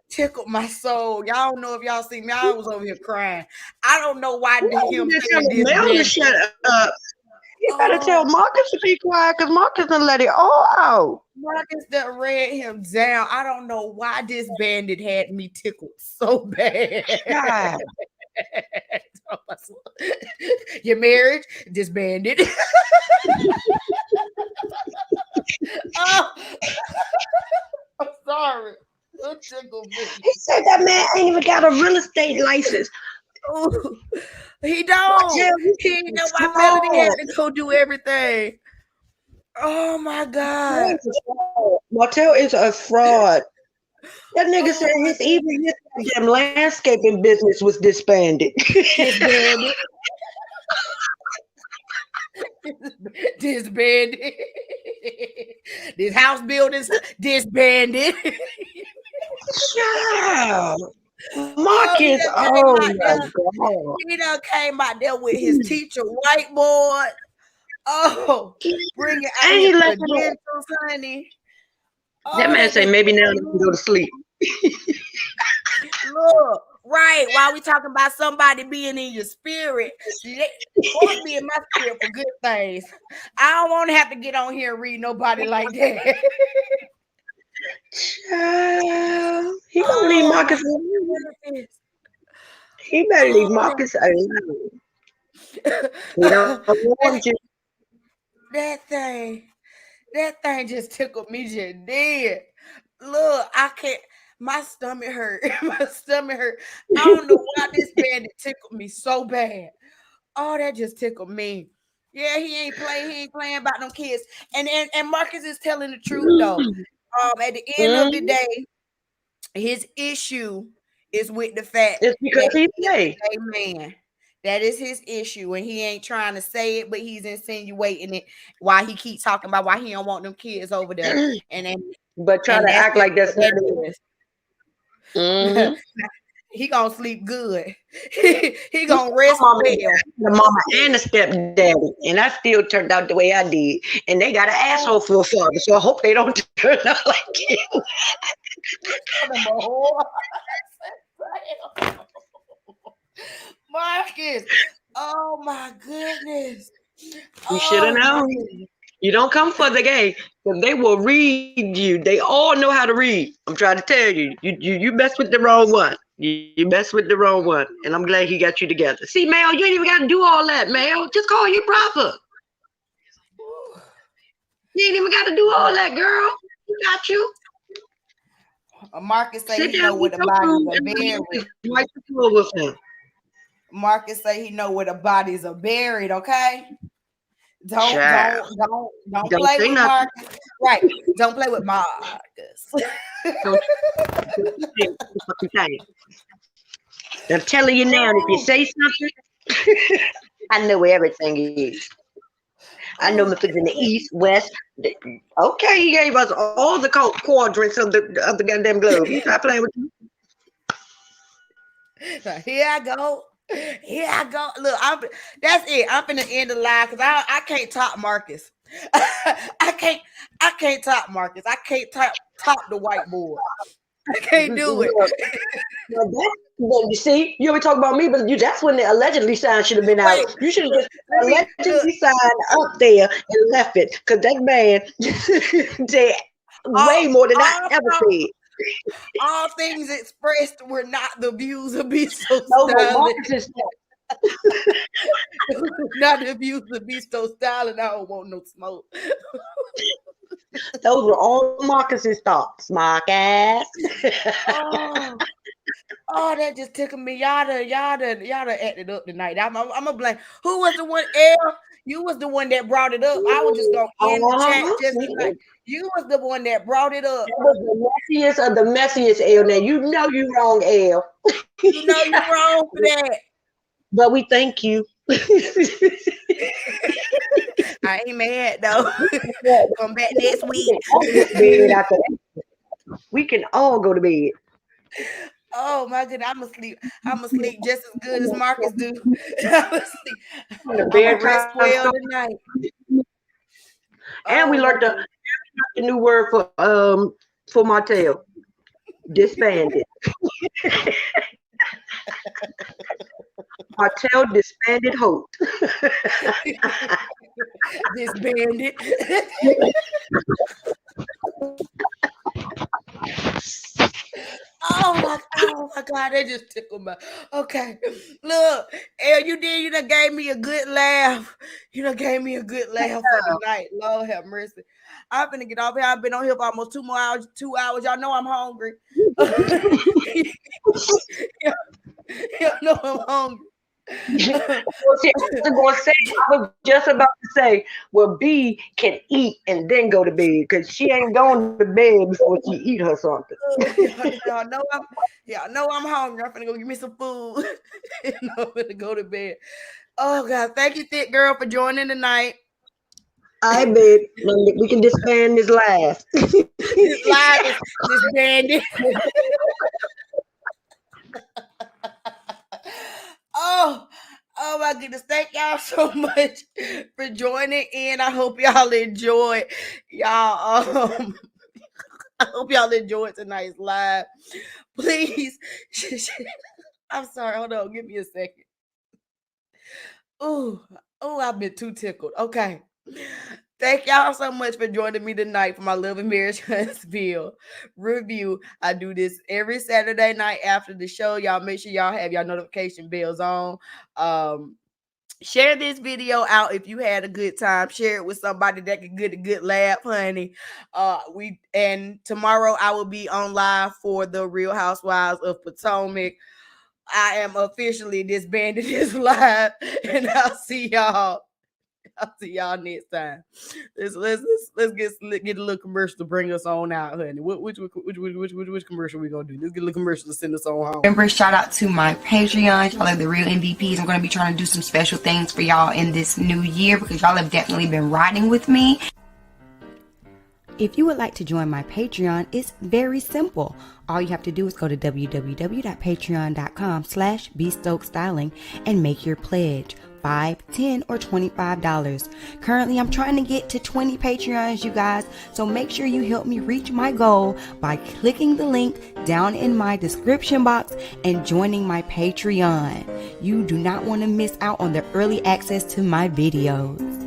tickled my soul. Y'all don't know if y'all see me. I was over here crying. I don't know why him tell Mel to shut up. You better tell Marcus to be quiet because Marcus done let it all out. Marcus done read him down. I don't know why this bandit had me tickled so bad. God. Your marriage disbanded. Oh, I'm sorry. It tickled me. He said that man ain't even got a real estate license. Ooh, he don't. He know why Melody had to go do everything. Oh my God. Martell is a fraud. That nigga said his damn landscaping business was disbanded. Disbanded. Disbanded. This house buildings disbanded. Child. Marcus, oh my God. He done came out there with his teacher whiteboard. Oh, bring it out here for credentials, honey. That man say maybe now he can go to sleep. Look, right, while we talking about somebody being in your spirit, supposed to be in my spirit for good things. I don't want to have to get on here and read nobody like that. Child, he gonna leave Marcus alone. He better leave Marcus alone. He don't want you. That thing just tickled me just dead. Look, I can't. My stomach hurt. My stomach hurt. I don't know why this bandit tickled me so bad. Oh, that just tickled me. Yeah, he ain't playing about no kids. And Marcus is telling the truth though. At the end of the day, his issue is with the fact it's because he's gay. Amen. That is his issue, and he ain't trying to say it, but he's insinuating it while he keeps talking about why he don't want them kids over there. But try to act like that's not it. Mm-hmm. He gonna sleep good. he gonna rest well. The mama and the stepdaddy, and I still turned out the way I did. And they got an asshole for a father, so I hope they don't turn out like you. Marcus, oh my goodness. You should have known. You don't come for the game, because they will read you. They all know how to read. I'm trying to tell you. You mess with the wrong one. You mess with the wrong one. And I'm glad he got you together. See, Mel, you ain't even got to do all that, Mel. Just call your brother. You ain't even got to do all that, girl. He got you. Marcus say he know where the bodies are buried. Marcus say he know where the bodies are buried. Okay. Don't play with Marcus. Right. Don't play with Marcus. I'm telling you now, if you say something, I know where everything is. I know if it's in the east, west. Okay, he gave us all the quadrants of the goddamn globe. He's not playing with you. Here I go. Look, that's it. I'm finna end the live because I can't top Marcus. I can't top Marcus. I can't top the whiteboard. I can't do it. Well, you see, you always talk about me, but that's when the allegedly sign should have been out. You should have just allegedly signed up there and left it, because that man said way more than I ever said. All things expressed were not the views of Besto Styling. Not the views of Besto Styling. I don't want no smoke. Those were all Marcus's thoughts, Marcus. Oh, that just tickled me. Y'all done acted up tonight. I'm gonna blame. Who was the one? Elle, you was the one that brought it up. I was just gonna end the chat just like you was the one that brought it up. That was the messiest of the messiest, Elle. Now you know you wrong, Elle. You know you wrong for that. But we thank you. I ain't mad though. Come back next week. We can all go to bed. Oh my goodness, I'm asleep just as good as Marcus do. I'm asleep. I'm gonna rest well tonight. And we learned the new word for Martell. Disbanded. Martell disbanded hope. Disbanded. Oh my God, that just tickled me. Okay, look, Elle, you done gave me a good laugh. You done gave me a good laugh for the night. Lord have mercy. I'm finna get off here. I've been on here for almost 2 hours. Y'all know I'm hungry. Y'all know I'm hungry. I was just about to say, well, B can eat and then go to bed, because she ain't going to bed before she eat her something. Y'all know I'm hungry. I'm finna go get me some food. And I'm finna go to bed. Oh God, thank you, thick girl, for joining tonight. I bet we can disband this live. This live is disbanded. Oh my goodness. Thank y'all so much for joining in. I hope y'all enjoyed. I hope y'all enjoyed tonight's live. Please. I'm sorry. Hold on. Give me a second. Oh, I've been too tickled. Okay. Thank y'all so much for joining me tonight for my Love and Marriage Huntsville review. I do this every Saturday night after the show. Y'all make sure y'all have y'all notification bells on. Share this video out if you had a good time. Share it with somebody that can get a good laugh, honey. And tomorrow I will be on live for the Real Housewives of Potomac. I am officially disbanded this live, and I'll see y'all next time. Let's get a little commercial to bring us on out, honey. Which commercial we gonna do? Let's get a little commercial to send us on home. Remember, shout out to my Patreon. Y'all are the real MVPs. I'm gonna be trying to do some special things for y'all in this new year, because y'all have definitely been riding with me. If you would like to join my Patreon, it's very simple. All you have to do is go to www.patreon.com/BeStokedStyling and make your pledge. $5, $10, or $25. Currently, I'm trying to get to 20 Patreons, you guys, so make sure you help me reach my goal by clicking the link down in my description box and joining my Patreon. You do not want to miss out on the early access to my videos.